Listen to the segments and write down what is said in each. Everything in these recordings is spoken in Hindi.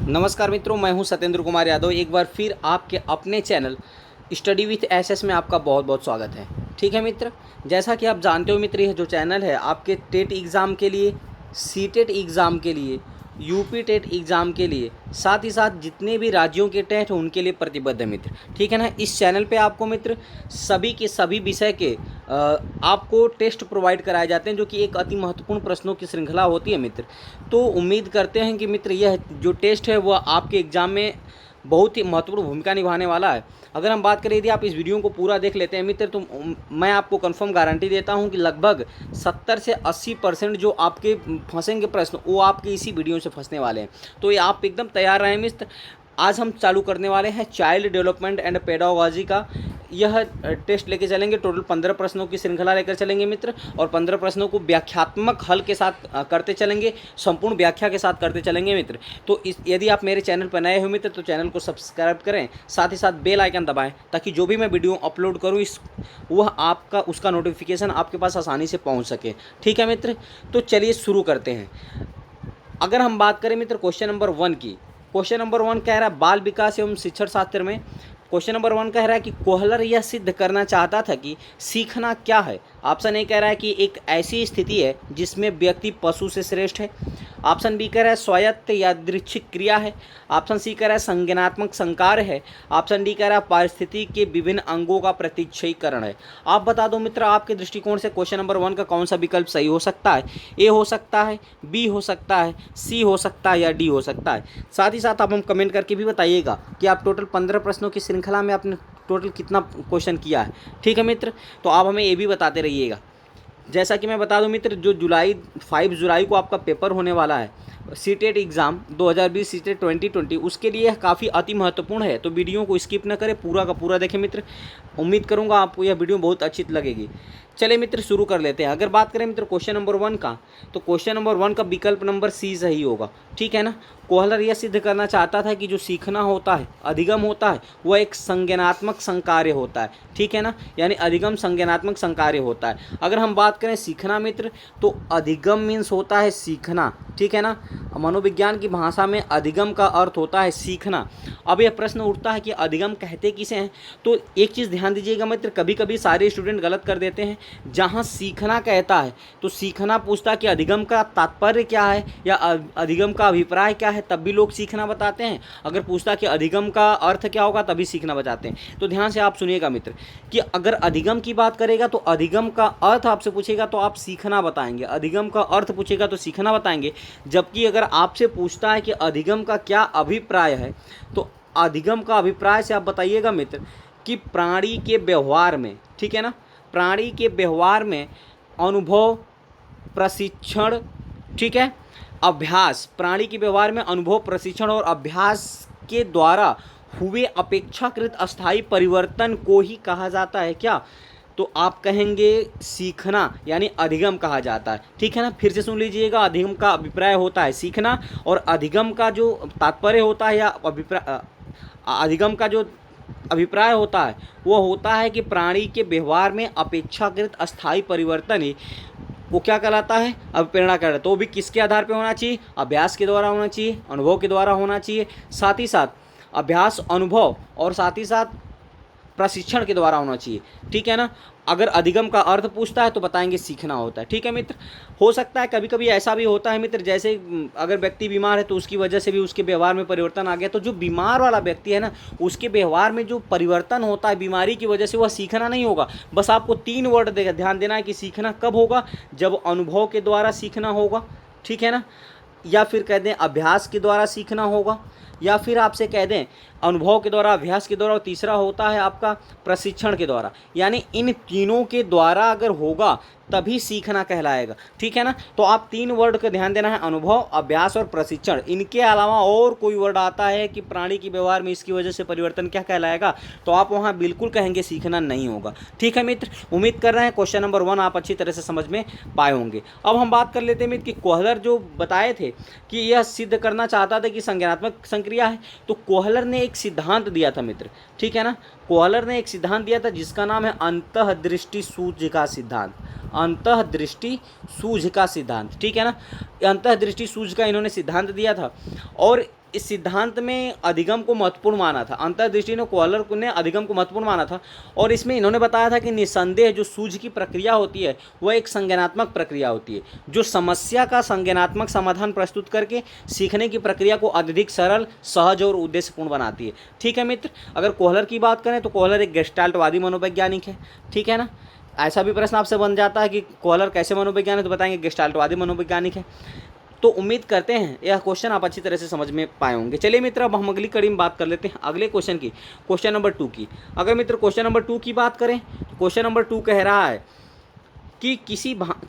नमस्कार मित्रों, मैं हूं सत्येंद्र कुमार यादव। एक बार फिर आपके अपने चैनल स्टडी विथ एसएस में आपका बहुत बहुत स्वागत है। ठीक है मित्र, जैसा कि आप जानते हो मित्र, यह जो चैनल है आपके टेट एग्ज़ाम के लिए, सीटेट एग्ज़ाम के लिए, यूपी टेट एग्ज़ाम के लिए, साथ ही साथ जितने भी राज्यों के टेट हैं उनके लिए प्रतिबद्ध है मित्र। ठीक है ना। इस चैनल पे आपको मित्र सभी के सभी विषय के आपको टेस्ट प्रोवाइड कराए जाते हैं, जो कि एक अति महत्वपूर्ण प्रश्नों की श्रृंखला होती है मित्र। तो उम्मीद करते हैं कि मित्र यह जो टेस्ट है वह आपके एग्ज़ाम में बहुत ही महत्वपूर्ण भूमिका निभाने वाला है। अगर हम बात करें, यदि आप इस वीडियो को पूरा देख लेते हैं मित्र, तो मैं आपको कंफर्म गारंटी देता हूं कि लगभग 70 से 80% जो आपके फंसेंगे प्रश्न वो आपके इसी वीडियो से फंसने वाले हैं। तो ये आप एकदम तैयार रहें मित्र। आज हम चालू करने वाले हैं चाइल्ड डेवलपमेंट एंड पेडागोजी का यह टेस्ट लेके चलेंगे। टोटल 15 प्रश्नों की श्रृंखला लेकर चलेंगे मित्र, और 15 प्रश्नों को व्याख्यात्मक हल के साथ करते चलेंगे, संपूर्ण व्याख्या के साथ करते चलेंगे मित्र। तो यदि आप मेरे चैनल पर नए हो मित्र तो चैनल को सब्सक्राइब करें, साथ ही साथ बेल आइकन दबाएं, ताकि जो भी मैं वीडियो अपलोड करूँ वह आपका उसका नोटिफिकेशन आपके पास आसानी से पहुँच सके। ठीक है मित्र, तो चलिए शुरू करते हैं। अगर हम बात करें मित्र क्वेश्चन नंबर 1 की, क्वेश्चन नंबर 1 कह रहा है बाल विकास एवं शिक्षण शास्त्र में। क्वेश्चन नंबर 1 कह रहा है कि कोहलर यह सिद्ध करना चाहता था कि सीखना क्या है। ऑप्शन ए कह रहा है कि एक ऐसी स्थिति है जिसमें व्यक्ति पशु से श्रेष्ठ है। ऑप्शन बी कह रहा है स्वायत्त यादृच्छिक क्रिया है। ऑप्शन सी कह रहा है संज्ञानात्मक संकार है। ऑप्शन डी कह रहा है पारिस्थितिकी के विभिन्न अंगों का प्रतिच्छयीकरण है। आप बता दो मित्र, आपके दृष्टिकोण से क्वेश्चन नंबर 1 का कौन सा विकल्प सही हो सकता है। ए हो सकता है, बी हो सकता है, सी हो सकता है या डी हो सकता है। साथ ही साथ आप हम कमेंट करके भी बताइएगा कि आप टोटल 15 प्रश्नों की श्रृंखला में आपने टोटल कितना क्वेश्चन किया है। ठीक है मित्र, तो आप हमें ये भी बताते रहिएगा। जैसा कि मैं बता दूं मित्र, जो 5 जुलाई को आपका पेपर होने वाला है सीटेट एग्ज़ाम 2020 सीटेट 2020, उसके लिए काफ़ी अति महत्वपूर्ण है। तो वीडियो को स्किप न करें, पूरा का पूरा देखें मित्र। उम्मीद करूंगा आपको यह वीडियो बहुत अच्छी लगेगी। चलिए मित्र शुरू कर लेते हैं। अगर बात करें मित्र क्वेश्चन नंबर 1 का, तो क्वेश्चन नंबर 1 का विकल्प नंबर सी सही होगा। ठीक है ना। कोहलर यह सिद्ध करना चाहता था कि जो सीखना होता है, अधिगम होता है, वह एक संज्ञानात्मक संकार्य होता है। ठीक है ना, यानी अधिगम संज्ञानात्मक संकार्य होता है। अगर हम बात करें सीखना मित्र, तो अधिगम मीन्स होता है सीखना। ठीक है ना, मनोविज्ञान की भाषा में अधिगम का अर्थ होता है सीखना। अब यह प्रश्न उठता है कि अधिगम कहते किसे हैं। तो एक चीज़ ध्यान दीजिएगा मित्र, कभी कभी सारे स्टूडेंट गलत कर देते हैं। जहाँ सीखना कहता है तो सीखना पूछता है कि अधिगम का तात्पर्य क्या है या अधिगम का अभिप्राय क्या है, तब भी लोग सीखना बताते हैं। अगर पूछता कि अधिगम का अर्थ क्या होगा, तभी सीखना बताते हैं। तो ध्यान से आप सुनिएगा मित्र कि अगर अधिगम की बात करेगा तो अधिगम का अर्थ आपसे पूछेगा तो आप सीखना बताएंगे, अधिगम का अर्थ पूछेगा तो सीखना बताएंगे। जबकि अगर आपसे पूछता है कि अधिगम का क्या अभिप्राय है, तो अधिगम का अभिप्राय से आप बताइएगा मित्र कि प्राणी के व्यवहार में, ठीक है ना, प्राणी के व्यवहार में अनुभव, प्रशिक्षण, ठीक है, अभ्यास, प्राणी के व्यवहार में अनुभव, प्रशिक्षण और अभ्यास के द्वारा हुए अपेक्षाकृत अस्थायी परिवर्तन को ही कहा जाता है क्या। तो आप कहेंगे सीखना, यानी अधिगम कहा जाता है। ठीक है ना, फिर से सुन लीजिएगा। अधिगम का अभिप्राय होता है सीखना, और अधिगम का जो तात्पर्य होता है या अभिप्राय, अधिगम का जो अभिप्राय होता है वो होता है कि प्राणी के व्यवहार में अपेक्षाकृत अस्थायी परिवर्तन ही वो क्या कहलाता है, अभिप्रेरणा कहलाता है। तो भी किसके आधार पर होना चाहिए, अभ्यास के द्वारा होना चाहिए, अनुभव के द्वारा होना चाहिए, साथ ही साथ अभ्यास, अनुभव और साथ ही साथ प्रशिक्षण के द्वारा होना चाहिए। ठीक है ना। अगर अधिगम का अर्थ पूछता है तो बताएंगे सीखना होता है। ठीक है मित्र, हो सकता है कभी कभी ऐसा भी होता है मित्र, जैसे अगर व्यक्ति बीमार है तो उसकी वजह से भी उसके व्यवहार में परिवर्तन आ गया, तो जो बीमार वाला व्यक्ति है ना, उसके व्यवहार में जो परिवर्तन होता है बीमारी की वजह से, वह सीखना नहीं होगा। बस आपको 3 वर्ड ध्यान देना है कि सीखना कब होगा, जब अनुभव के द्वारा सीखना होगा। ठीक है ना, या फिर कह दें अभ्यास के द्वारा सीखना होगा, या फिर आपसे कह दें अनुभव के द्वारा, अभ्यास के द्वारा, और तीसरा होता है आपका प्रशिक्षण के द्वारा। यानी इन तीनों के द्वारा अगर होगा तभी सीखना कहलाएगा। ठीक है ना। तो आप 3 वर्ड का ध्यान देना है, अनुभव, अभ्यास और प्रशिक्षण। इनके अलावा और कोई वर्ड आता है कि प्राणी के व्यवहार में इसकी वजह से परिवर्तन, क्या कहलाएगा, तो आप वहाँ बिल्कुल कहेंगे सीखना नहीं होगा। ठीक है मित्र, उम्मीद कर रहे हैं क्वेश्चन नंबर 1 आप अच्छी तरह से समझ में पाए होंगे। अब हम बात कर लेते हैं मित्र कि कोहलर जो बताए थे कि यह सिद्ध करना चाहता था कि संज्ञानात्मक संक्रिया है, तो कोहलर ने एक सिद्धांत दिया था मित्र। ठीक है ना, कोहलर ने एक सिद्धांत दिया था जिसका नाम है अंतःदृष्टि सूझ का सिद्धांत। अंतःदृष्टि सूझ का सिद्धांत। ठीक है ना, अंतःदृष्टि सूझ का इन्होंने सिद्धांत दिया था। और इस सिद्धांत में अधिगम को महत्वपूर्ण माना था। अंतर्दृष्टि ने कोहलर ने अधिगम को महत्वपूर्ण माना था और इसमें इन्होंने बताया था कि निस्संदेह जो सूझ की प्रक्रिया होती है वह एक संज्ञानात्मक प्रक्रिया होती है, जो समस्या का संज्ञानात्मक समाधान प्रस्तुत करके सीखने की प्रक्रिया को अत्यधिक सरल, सहज और उद्देश्यपूर्ण बनाती है। ठीक है मित्र, अगर कोहलर की बात करें तो कोहलर एक गेस्टाल्टवादी मनोवैज्ञानिक है। ठीक है ना, ऐसा भी प्रश्न आपसे बन जाता है कि कोहलर कैसे मनोवैज्ञानिक, तो बताएंगे गेस्टाल्टवादी मनोवैज्ञानिक है। तो उम्मीद करते हैं यह क्वेश्चन आप अच्छी तरह से समझ में पाए होंगे। चलिए मित्र, अब हम अगली कड़ी में बात कर लेते हैं अगले क्वेश्चन की, क्वेश्चन नंबर 2 की। अगर मित्र क्वेश्चन नंबर 2 की बात करें तो क्वेश्चन नंबर 2 कह रहा है कि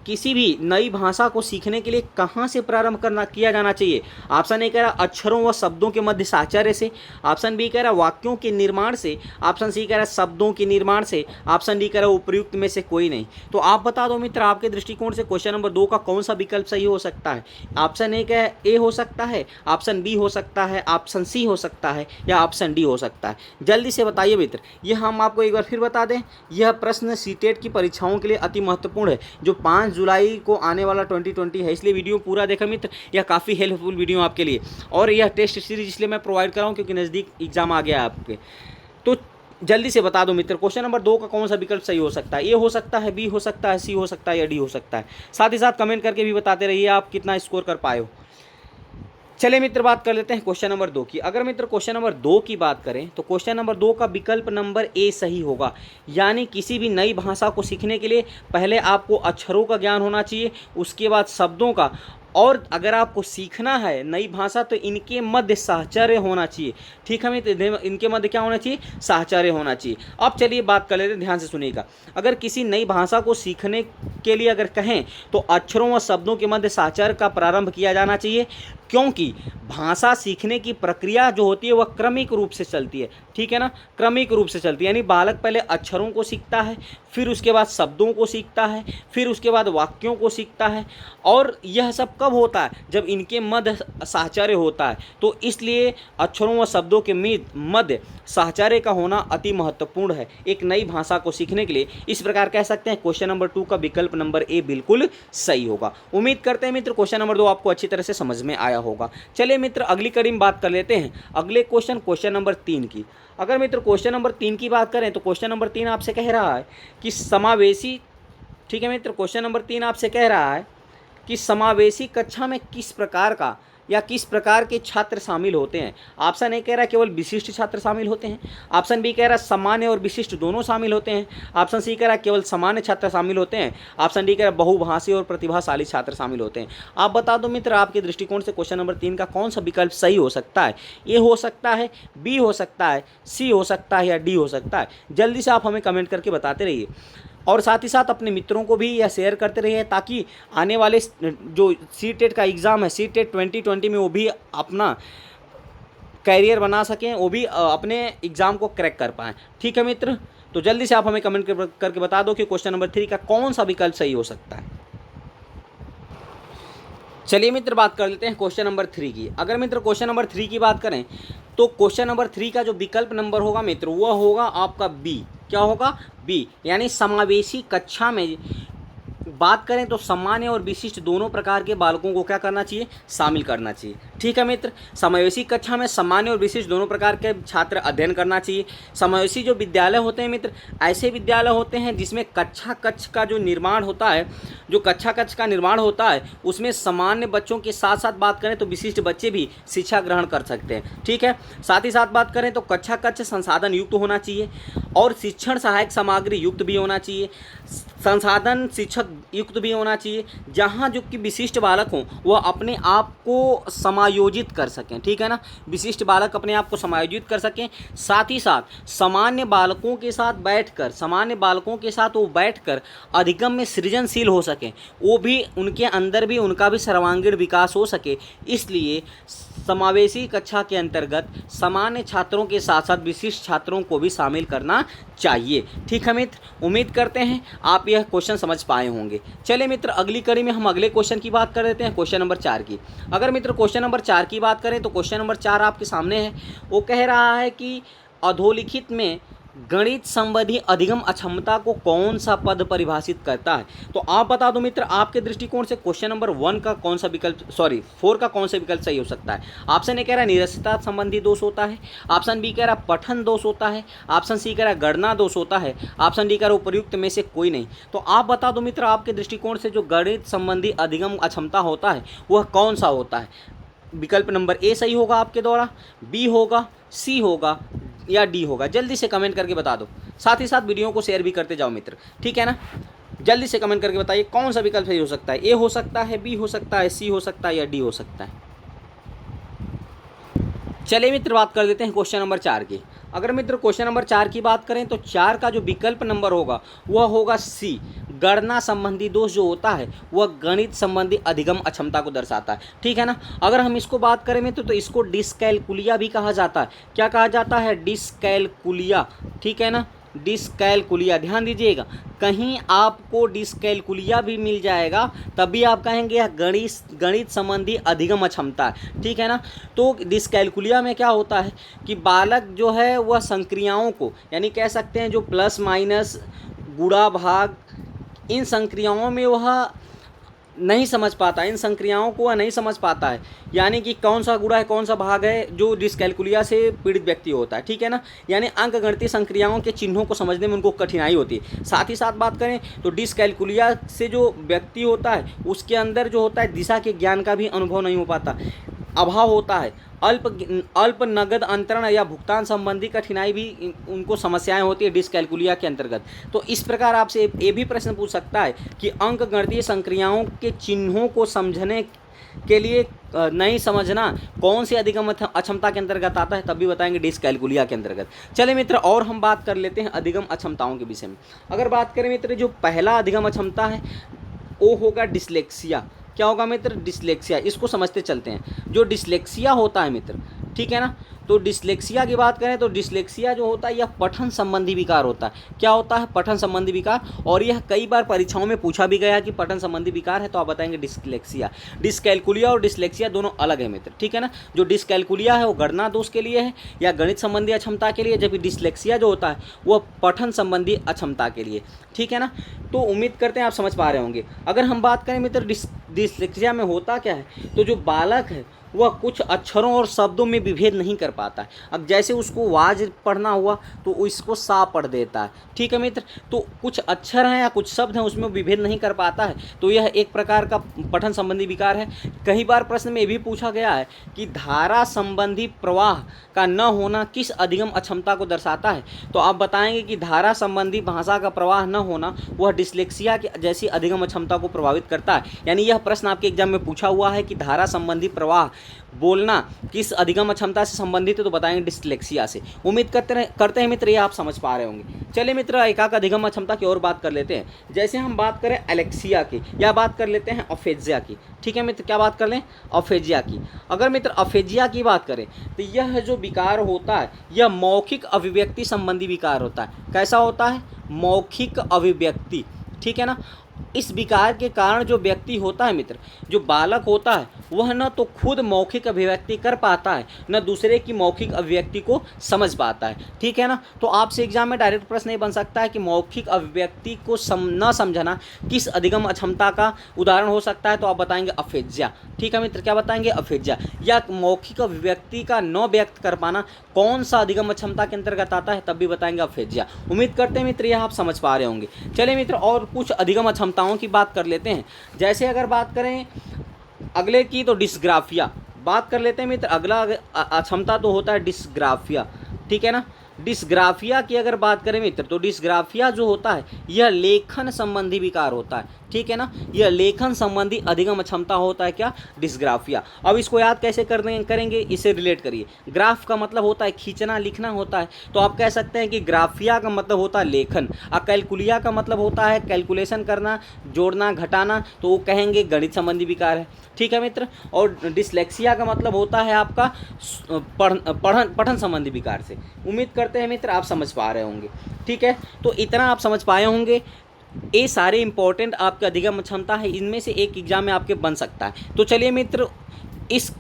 किसी भी नई भाषा को सीखने के लिए कहाँ से प्रारंभ किया जाना चाहिए। ऑप्शन ए कह रहा अक्षरों व शब्दों के मध्य साहचर्य से, ऑप्शन बी कह रहा वाक्यों के निर्माण से, ऑप्शन सी कह रहा शब्दों के निर्माण से, ऑप्शन डी कह रहा उपयुक्त में से कोई नहीं। तो आप बता दो मित्र, आपके दृष्टिकोण से क्वेश्चन नंबर 2 का कौन सा विकल्प सही हो सकता है। ऑप्शन ए हो सकता है, ऑप्शन बी हो सकता है, ऑप्शन सी हो सकता है या ऑप्शन डी हो सकता है। जल्दी से बताइए मित्र। यह हम आपको एक बार फिर बता दें, यह प्रश्न सीटेट की परीक्षाओं के लिए अति महत्वपूर्ण है, जो 5 जुलाई को आने वाला 2020 है। इसलिए वीडियो पूरा देखा मित्र, यह काफ़ी हेल्पफुल वीडियो आपके लिए। और यह टेस्ट सीरीज इसलिए मैं प्रोवाइड कर रहा हूँ क्योंकि नज़दीक एग्जाम आ गया है आपके। तो जल्दी से बता दो मित्र, क्वेश्चन नंबर 2 का कौन सा विकल्प सही हो सकता है। ए हो सकता है, बी हो सकता है, सी हो सकता है या डी हो सकता है। साथ ही साथ कमेंट करके भी बताते रहिए आप कितना स्कोर कर पाए हो। चलिए मित्र, बात कर लेते हैं क्वेश्चन नंबर 2 की। अगर मित्र क्वेश्चन नंबर 2 की बात करें तो क्वेश्चन नंबर 2 का विकल्प नंबर ए सही होगा। यानी किसी भी नई भाषा को सीखने के लिए पहले आपको अक्षरों का ज्ञान होना चाहिए, उसके बाद शब्दों का, और अगर आपको सीखना है नई भाषा तो इनके मध्य साहचर्य होना चाहिए। ठीक है मित्र, इनके मध्य क्या होना चाहिए, साहचर्य होना चाहिए। अब चलिए बात कर लेते हैं, ध्यान से सुनिएगा। अगर किसी नई भाषा को सीखने के लिए अगर कहें तो अक्षरों व शब्दों के मध्य साहचर्य का प्रारंभ किया जाना चाहिए, क्योंकि भाषा सीखने की प्रक्रिया जो होती है वह क्रमिक रूप से चलती है। ठीक है ना, क्रमिक रूप से चलती है। यानी बालक पहले अक्षरों को सीखता है, फिर उसके बाद शब्दों को सीखता है, फिर उसके बाद वाक्यों को सीखता है। और यह सब कब होता है, जब इनके मध्य साहचर्य होता है। तो इसलिए अक्षरों व शब्दों के मध्य साहचर्य का होना अति महत्वपूर्ण है एक नई भाषा को सीखने के लिए। इस प्रकार कह सकते हैं क्वेश्चन नंबर 2 का विकल्प नंबर ए बिल्कुल सही होगा। उम्मीद करते हैं मित्र क्वेश्चन नंबर 2 आपको अच्छी तरह से समझ में आया होगा। चलिए मित्र, अगली कड़ी में बात कर लेते हैं अगले क्वेश्चन नंबर 3 की। अगर मित्र क्वेश्चन नंबर 3 की बात करें तो क्वेश्चन नंबर 3 आपसे कह रहा है कि समावेशी, ठीक है मित्र, क्वेश्चन नंबर 3 आपसे कह रहा है कि समावेशी कक्षा में किस प्रकार का या किस प्रकार के छात्र शामिल होते हैं। ऑप्शन ए कह रहा है केवल विशिष्ट छात्र शामिल होते हैं, ऑप्शन बी कह रहा है सामान्य और विशिष्ट दोनों शामिल होते हैं, ऑप्शन सी कह रहा है केवल सामान्य छात्र शामिल होते हैं, ऑप्शन डी कह रहा है बहुभाषी और प्रतिभाशाली छात्र शामिल होते हैं। आप बता दो मित्र, आपके दृष्टिकोण से क्वेश्चन नंबर 3 का कौन सा विकल्प सही हो सकता है। ए हो सकता है, बी हो सकता है, सी हो सकता है या डी हो सकता है। जल्दी से आप हमें कमेंट करके बताते रहिए और साथ ही साथ अपने मित्रों को भी यह शेयर करते रहिए, ताकि आने वाले जो सीटेट का एग्ज़ाम है, सीटेट 2020 में वो भी अपना कैरियर बना सकें, वो भी अपने एग्ज़ाम को क्रैक कर पाएँ। ठीक है मित्र, तो जल्दी से आप हमें कमेंट करके बता दो कि क्वेश्चन नंबर 3 का कौन सा विकल्प सही हो सकता है। चलिए मित्र, बात कर लेते हैं क्वेश्चन नंबर 3 की। अगर मित्र क्वेश्चन नंबर 3 की बात करें तो क्वेश्चन नंबर 3 का जो विकल्प नंबर होगा मित्र वह होगा आपका बी। क्या होगा, बी। यानी समावेशी कक्षा में बात करें तो सामान्य और विशिष्ट दोनों प्रकार के बालकों को क्या करना चाहिए, शामिल करना चाहिए। ठीक है मित्र, समावेशी कक्षा में सामान्य और विशिष्ट दोनों प्रकार के छात्र अध्ययन करना चाहिए। समावेशी जो विद्यालय होते हैं मित्र, ऐसे विद्यालय होते हैं जिसमें कक्षा कक्ष का जो निर्माण होता है, जो कक्षा कक्ष का निर्माण होता है उसमें सामान्य बच्चों के साथ साथ बात करें तो विशिष्ट बच्चे भी शिक्षा ग्रहण कर सकते हैं। ठीक है, साथ ही साथ बात करें तो कक्षा कक्ष संसाधन युक्त होना चाहिए और शिक्षण सहायक सामग्री युक्त भी होना चाहिए, संसाधन शिक्षक युक्त भी होना चाहिए, जहाँ जो कि विशिष्ट बालक हों वह अपने आप को समायोजित कर सकें। ठीक है ना, विशिष्ट बालक अपने आप को समायोजित कर सकें। साथ ही साथ सामान्य बालकों के साथ वो बैठकर अधिगम में सृजनशील हो सकें, वो भी उनके अंदर भी उनका भी सर्वांगीण विकास हो सके। इसलिए समावेशी कक्षा के अंतर्गत सामान्य छात्रों के साथ साथ विशिष्ट छात्रों को भी शामिल करना चाहिए। ठीक है मित्र, उम्मीद करते हैं आप यह क्वेश्चन समझ पाए होंगे। चलिए मित्र, अगली कड़ी में हम अगले क्वेश्चन की बात कर लेते हैं, क्वेश्चन नंबर 4 की। अगर मित्र क्वेश्चन नंबर 4 की बात करें तो क्वेश्चन नंबर 4 आपके सामने है। वो कह रहा है कि अधोलिखित में गणित संबंधी अधिगम अक्षमता को कौन सा पद परिभाषित करता है? तो आप बता दो मित्र, आपके दृष्टिकोण से क्वेश्चन नंबर 1 का कौन सा विकल्प, 4 का कौन सा विकल्प सही हो सकता है? ऑप्शन ए कह रहा है निरस्तता संबंधी दोष होता है, ऑप्शन बी कह रहा है पठन दोष होता है, ऑप्शन सी कह रहा है गणना दोष होता है, ऑप्शन डी कह रहा है उपयुक्त में से कोई नहीं। तो आप बता दो मित्र, आपके दृष्टिकोण से जो गणित संबंधी अधिगम अक्षमता होता है वह कौन सा होता है? विकल्प नंबर ए सही होगा आपके द्वारा, बी होगा, सी होगा या डी होगा? जल्दी से कमेंट करके बता दो, साथ ही साथ वीडियो को शेयर भी करते जाओ मित्र, ठीक है ना। जल्दी से कमेंट करके बताइए कौन सा विकल्प सही हो सकता है? ए हो सकता है, बी हो सकता है, सी हो सकता है या डी हो सकता है? चलिए मित्र बात कर लेते हैं क्वेश्चन नंबर 4 की। अगर मित्र क्वेश्चन नंबर 4 की बात करें तो 4 का जो विकल्प नंबर होगा वह होगा सी, गणना संबंधी दोष जो होता है वह गणित संबंधी अधिगम अक्षमता को दर्शाता है, ठीक है ना। अगर हम इसको बात करें मित्र तो इसको डिस्कैलकुलिया भी कहा जाता है। क्या कहा जाता है? डिस्कैलकुलिया, ठीक है ना, डिस्कैलकुलिया। ध्यान दीजिएगा, कहीं आपको डिस्कैलकुलिया भी मिल जाएगा तभी आप कहेंगे यह गणित संबंधी अधिगम अक्षमता है, ठीक है ना। तो डिस्कैलकुलिया में क्या होता है कि बालक जो है वह संक्रियाओं को, यानी कह सकते हैं जो प्लस माइनस गुणा भाग, इन संक्रियाओं में वह नहीं समझ पाता, इन संक्रियाओं को वह नहीं समझ पाता है, यानी कि कौन सा गुणा है कौन सा भाग है, जो डिस्कैलकुलिया से पीड़ित व्यक्ति होता है, ठीक है ना। यानी अंकगणितीय संक्रियाओं के चिन्हों को समझने में उनको कठिनाई होती है। साथ ही साथ बात करें तो डिस्कैलकुलिया से जो व्यक्ति होता है उसके अंदर जो होता है दिशा के ज्ञान का भी अनुभव नहीं हो पाता, अभाव होता है। अल्प नगद अंतरण या भुगतान संबंधी कठिनाई भी उनको समस्याएं होती है डिस्कैलकुलिया के अंतर्गत। तो इस प्रकार आपसे ये भी प्रश्न पूछ सकता है कि अंकगणितीय संक्रियाओं के चिन्हों को समझने के लिए नहीं समझना कौन सी अधिगम अक्षमता के अंतर्गत आता है? तब भी बताएंगे डिस्कैलकुलिया के अंतर्गत। चले मित्र और हम बात कर लेते हैं अधिगम अक्षमताओं के विषय में। अगर बात करें मित्र जो पहला अधिगम अक्षमता है वो होगा डिसलेक्सिया। क्या होगा मित्र? डिसलेक्सिया। इसको समझते चलते हैं। जो डिसलेक्सिया होता है मित्र, ठीक है ना, तो डिसलेक्सिया की बात करें तो डिसलेक्सिया जो होता है यह पठन संबंधी विकार होता है। क्या होता है? पठन संबंधी विकार। और यह कई बार परीक्षाओं में पूछा भी गया है कि पठन संबंधी विकार है, तो आप बताएंगे डिसलेक्सिया। डिस्कैलकुलिया और डिसलेक्सिया दोनों अलग है मित्र, ठीक है ना। जो डिस्कैलकुलिया है वो गणना दोष के लिए है या गणित संबंधी अक्षमता के लिए, जबकि डिसलेक्सिया जो होता है वह पठन संबंधी अक्षमता के लिए, ठीक है ना। तो उम्मीद करते हैं आप समझ पा रहे होंगे। अगर हम बात करें मित्र डिसलेक्सिया में होता क्या है, तो जो बालक है वह कुछ अक्षरों और शब्दों में विभेद नहीं कर पाता है। अब जैसे उसको वाज पढ़ना हुआ तो इसको सा पढ़ देता है, ठीक है मित्र। तो कुछ अक्षर हैं या कुछ शब्द हैं उसमें विभेद नहीं कर पाता है, तो यह एक प्रकार का पठन संबंधी विकार है। कई बार प्रश्न में ये भी पूछा गया है कि धारा संबंधी प्रवाह का न होना किस अधिगम अक्षमता को दर्शाता है? तो आप बताएंगे कि धारा संबंधी भाषा का प्रवाह न होना वह डिसलेक्सिया की जैसी अधिगम अक्षमता को प्रभावित करता है। यानी यह प्रश्न आपके एग्जाम में पूछा हुआ है कि धारा संबंधी प्रवाह बोलना किस अधिगम अक्षमता से संबंधित है, तो बताएंगे डिसलेक्सिया से। उम्मीद करते हैं मित्र ये आप समझ पा रहे होंगे। चलिए मित्र एकाक अधिगम अक्षमता की और बात कर लेते हैं। जैसे हम बात करें एलेक्सिया की या बात कर लेते हैं अफेजिया की, ठीक है मित्र। क्या बात कर लें? अफेजिया की। अगर मित्र अफेजिया की बात करें तो यह जो विकार होता है यह मौखिक अभिव्यक्ति संबंधी विकार होता है। कैसा होता है? मौखिक अभिव्यक्ति, ठीक है ना। इस विकार के कारण जो व्यक्ति होता है मित्र, जो बालक होता है वह न तो खुद मौखिक अभिव्यक्ति कर पाता है न दूसरे की मौखिक अभिव्यक्ति को समझ पाता है, ठीक है ना। तो आपसे एग्जाम में डायरेक्ट प्रश्न ये बन सकता है कि मौखिक अभिव्यक्ति को न समझना किस अधिगम अक्षमता का उदाहरण हो सकता है? तो आप बताएंगे अफेजिया, ठीक है मित्र। क्या बताएंगे? अफेजिया। या मौखिक अभिव्यक्ति का न व्यक्त कर पाना कौन सा अधिगम अक्षमता के अंतर्गत आता है? तब भी बताएंगे अफेजिया। उम्मीद करते हैं मित्र यह आप समझ पा रहे होंगे। चलिए मित्र और कुछ अधिगम अक्षमताओं की बात कर लेते हैं। जैसे अगर बात करें अगले की तो डिस्ग्राफिया बात कर लेते हैं मित्र। अगला अक्षमता तो होता है डिस्ग्राफिया, ठीक है ना। डिस्ग्राफिया की अगर बात करें मित्र तो डिस्ग्राफिया जो होता है यह लेखन संबंधी विकार होता है, ठीक है ना। यह लेखन संबंधी अधिगम अक्षमता होता है। क्या? डिस्ग्राफिया। अब इसको याद कैसे करेंगे? इसे रिलेट करिए। ग्राफ का मतलब होता है खींचना लिखना होता है, तो आप कह सकते हैं कि ग्राफिया का मतलब होता है लेखन, और कैलकुलिया का मतलब होता है कैलकुलेशन करना, जोड़ना घटाना, तो वो कहेंगे गणित संबंधी विकार है, ठीक है मित्र। और डिसलेक्सिया का मतलब होता है आपका पठन संबंधी विकार से। उम्मीद करते हैं मित्र आप समझ पा रहे होंगे, ठीक है। तो इतना आप समझ पाए होंगे। ये सारे इंपॉर्टेंट आपके अधिगम क्षमता है, इनमें से एक एग्जाम में आपके बन सकता है। तो चलिए मित्र इस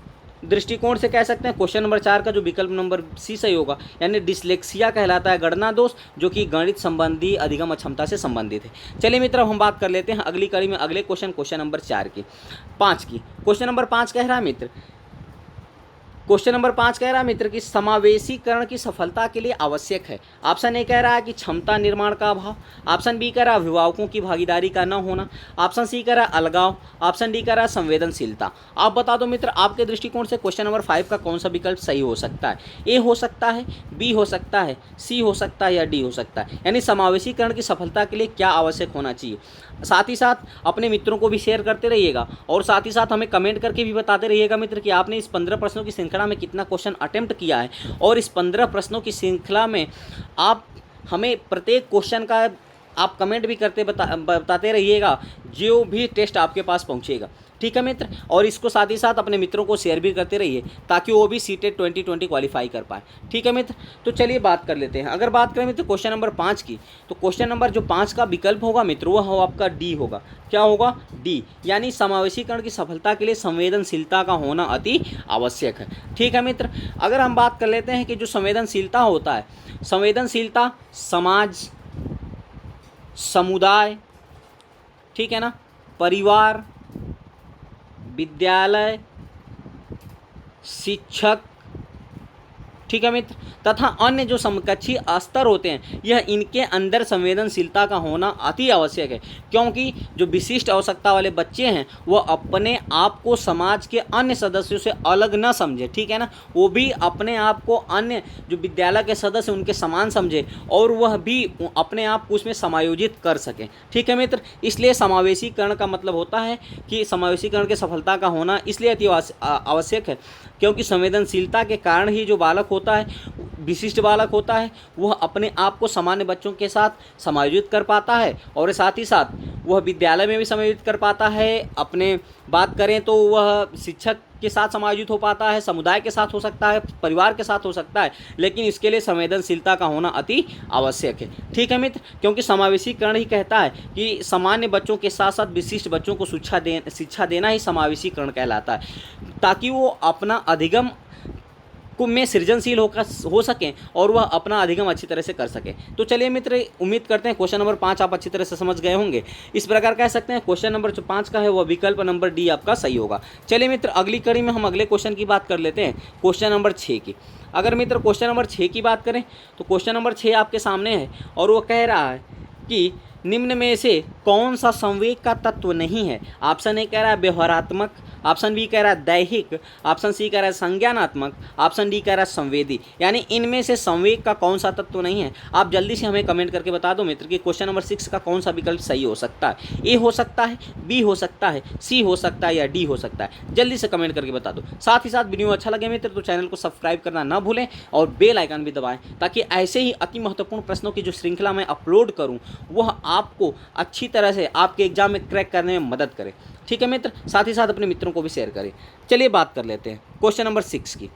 दृष्टिकोण से कह सकते हैं क्वेश्चन नंबर 4 का जो विकल्प नंबर सी सही होगा, यानी डिसलेक्सिया कहलाता है गणना दोष, जो कि गणित संबंधी अधिगम अक्षमता से संबंधित है। चलिए मित्र, अब हम बात कर लेते हैं अगली कड़ी में अगले क्वेश्चन नंबर 4 की 5 की। क्वेश्चन नंबर 5 कह रहा है मित्र, क्वेश्चन नंबर 5 कह रहा है मित्र कि समावेशीकरण की सफलता के लिए आवश्यक है। ऑप्शन ए कह रहा है कि क्षमता निर्माण का अभाव, ऑप्शन बी कह रहा है अभिभावकों की भागीदारी का न होना, ऑप्शन सी कह रहा है अलगाव, ऑप्शन डी कह रहा है संवेदनशीलता। आप बता दो मित्र, आपके दृष्टिकोण से क्वेश्चन नंबर 5 का कौन सा विकल्प सही हो सकता है? ए हो सकता है, बी हो सकता है, सी हो सकता है या डी हो सकता है। यानी समावेशीकरण की सफलता के लिए क्या आवश्यक होना चाहिए। साथ ही साथ अपने मित्रों को भी शेयर करते रहिएगा और साथ ही साथ हमें कमेंट करके भी बताते रहिएगा मित्र कि आपने इस 15 प्रश्नों की श्रृंखला में कितना क्वेश्चन अटेम्प्ट किया है, और इस 15 प्रश्नों की श्रृंखला में आप हमें प्रत्येक क्वेश्चन का आप कमेंट भी करते बताते रहिएगा जो भी टेस्ट आपके पास पहुंचेगा। ठीक है मित्र, और इसको साथ ही साथ अपने मित्रों को शेयर भी करते रहिए ताकि वो भी सीटेट 2020 क्वालिफाई कर पाए। ठीक है मित्र, तो चलिए बात कर लेते हैं। अगर बात करें मित्र क्वेश्चन नंबर 5 की, तो क्वेश्चन नंबर जो 5 का विकल्प होगा मित्र वो हो आपका डी होगा। क्या होगा? डी, यानी समावेशीकरण की सफलता के लिए संवेदनशीलता का होना अति आवश्यक है। ठीक है मित्र, अगर हम बात कर लेते हैं कि जो संवेदनशीलता होता है, संवेदनशीलता समाज, समुदाय, ठीक है ना, परिवार, विद्यालय, शिक्षक, ठीक है मित्र, तथा अन्य जो समकक्षी स्तर होते हैं, यह इनके अंदर संवेदनशीलता का होना अति आवश्यक है, क्योंकि जो विशिष्ट आवश्यकता वाले बच्चे हैं वह अपने आप को समाज के अन्य सदस्यों से अलग न समझे। ठीक है ना, वो भी अपने आप को अन्य जो विद्यालय के सदस्य उनके समान समझे और वह भी अपने आप को उसमें समायोजित कर सके। ठीक है मित्र, इसलिए समावेशीकरण का मतलब होता है कि समावेशीकरण की सफलता का होना इसलिए अति आवश्यक है क्योंकि संवेदनशीलता के कारण ही जो बालक होता है, विशिष्ट बालक होता है, वह अपने आप को सामान्य बच्चों के साथ समायोजित कर पाता है और साथ ही साथ वह विद्यालय में भी समायोजित कर पाता है। अपने बात करें तो वह शिक्षक के साथ समायोजित हो पाता है, समुदाय के साथ हो सकता है, परिवार के साथ हो सकता है, लेकिन इसके लिए संवेदनशीलता का होना अति आवश्यक है। ठीक है मित्र, क्योंकि समावेशीकरण ही कहता है कि सामान्य बच्चों के साथ साथ विशिष्ट बच्चों को शिक्षा देना ही समावेशीकरण कहलाता है, ताकि वो अपना अधिगम को में सृजनशील हो सकें और वह अपना अधिगम अच्छी तरह से कर सकें। तो चलिए मित्र, उम्मीद करते हैं क्वेश्चन नंबर 5 आप अच्छी तरह से समझ गए होंगे। इस प्रकार कह सकते हैं क्वेश्चन नंबर जो 5 का है वह विकल्प नंबर डी आपका सही होगा। चलिए मित्र, अगली कड़ी में हम अगले क्वेश्चन की बात कर लेते हैं, क्वेश्चन नंबर 6 की। अगर मित्र क्वेश्चन नंबर 6 की बात करें तो क्वेश्चन नंबर 6 आपके सामने है और वो कह रहा है कि निम्न में से कौन सा संवेग का तत्व नहीं है। ऑप्शन ए कह रहा है व्यवहारात्मक, ऑप्शन बी कह रहा है दैहिक, ऑप्शन सी कह रहा है संज्ञानात्मक, ऑप्शन डी कह रहा है संवेदी। यानी इनमें से संवेग का कौन सा तत्व नहीं है। आप जल्दी से हमें कमेंट करके बता दो मित्र कि क्वेश्चन नंबर 6 का कौन सा विकल्प सही हो सकता है। ए हो सकता है, बी हो सकता है, सी हो सकता है या डी हो सकता है। जल्दी से कमेंट करके बता दो। साथ ही साथ वीडियो अच्छा लगे मित्र तो चैनल को सब्सक्राइब करना ना भूलें और बेल आइकन भी दबाएं, ताकि ऐसे ही अति महत्वपूर्ण प्रश्नों की जो श्रृंखला मैं अपलोड करूँ वह आपको अच्छी तरह से आपके एग्जाम में क्रैक करने में मदद करे। ठीक है मित्र, साथ ही साथ अपने मित्रों को भी शेयर करें। चलिए बात कर लेते हैं क्वेश्चन नंबर 6 की।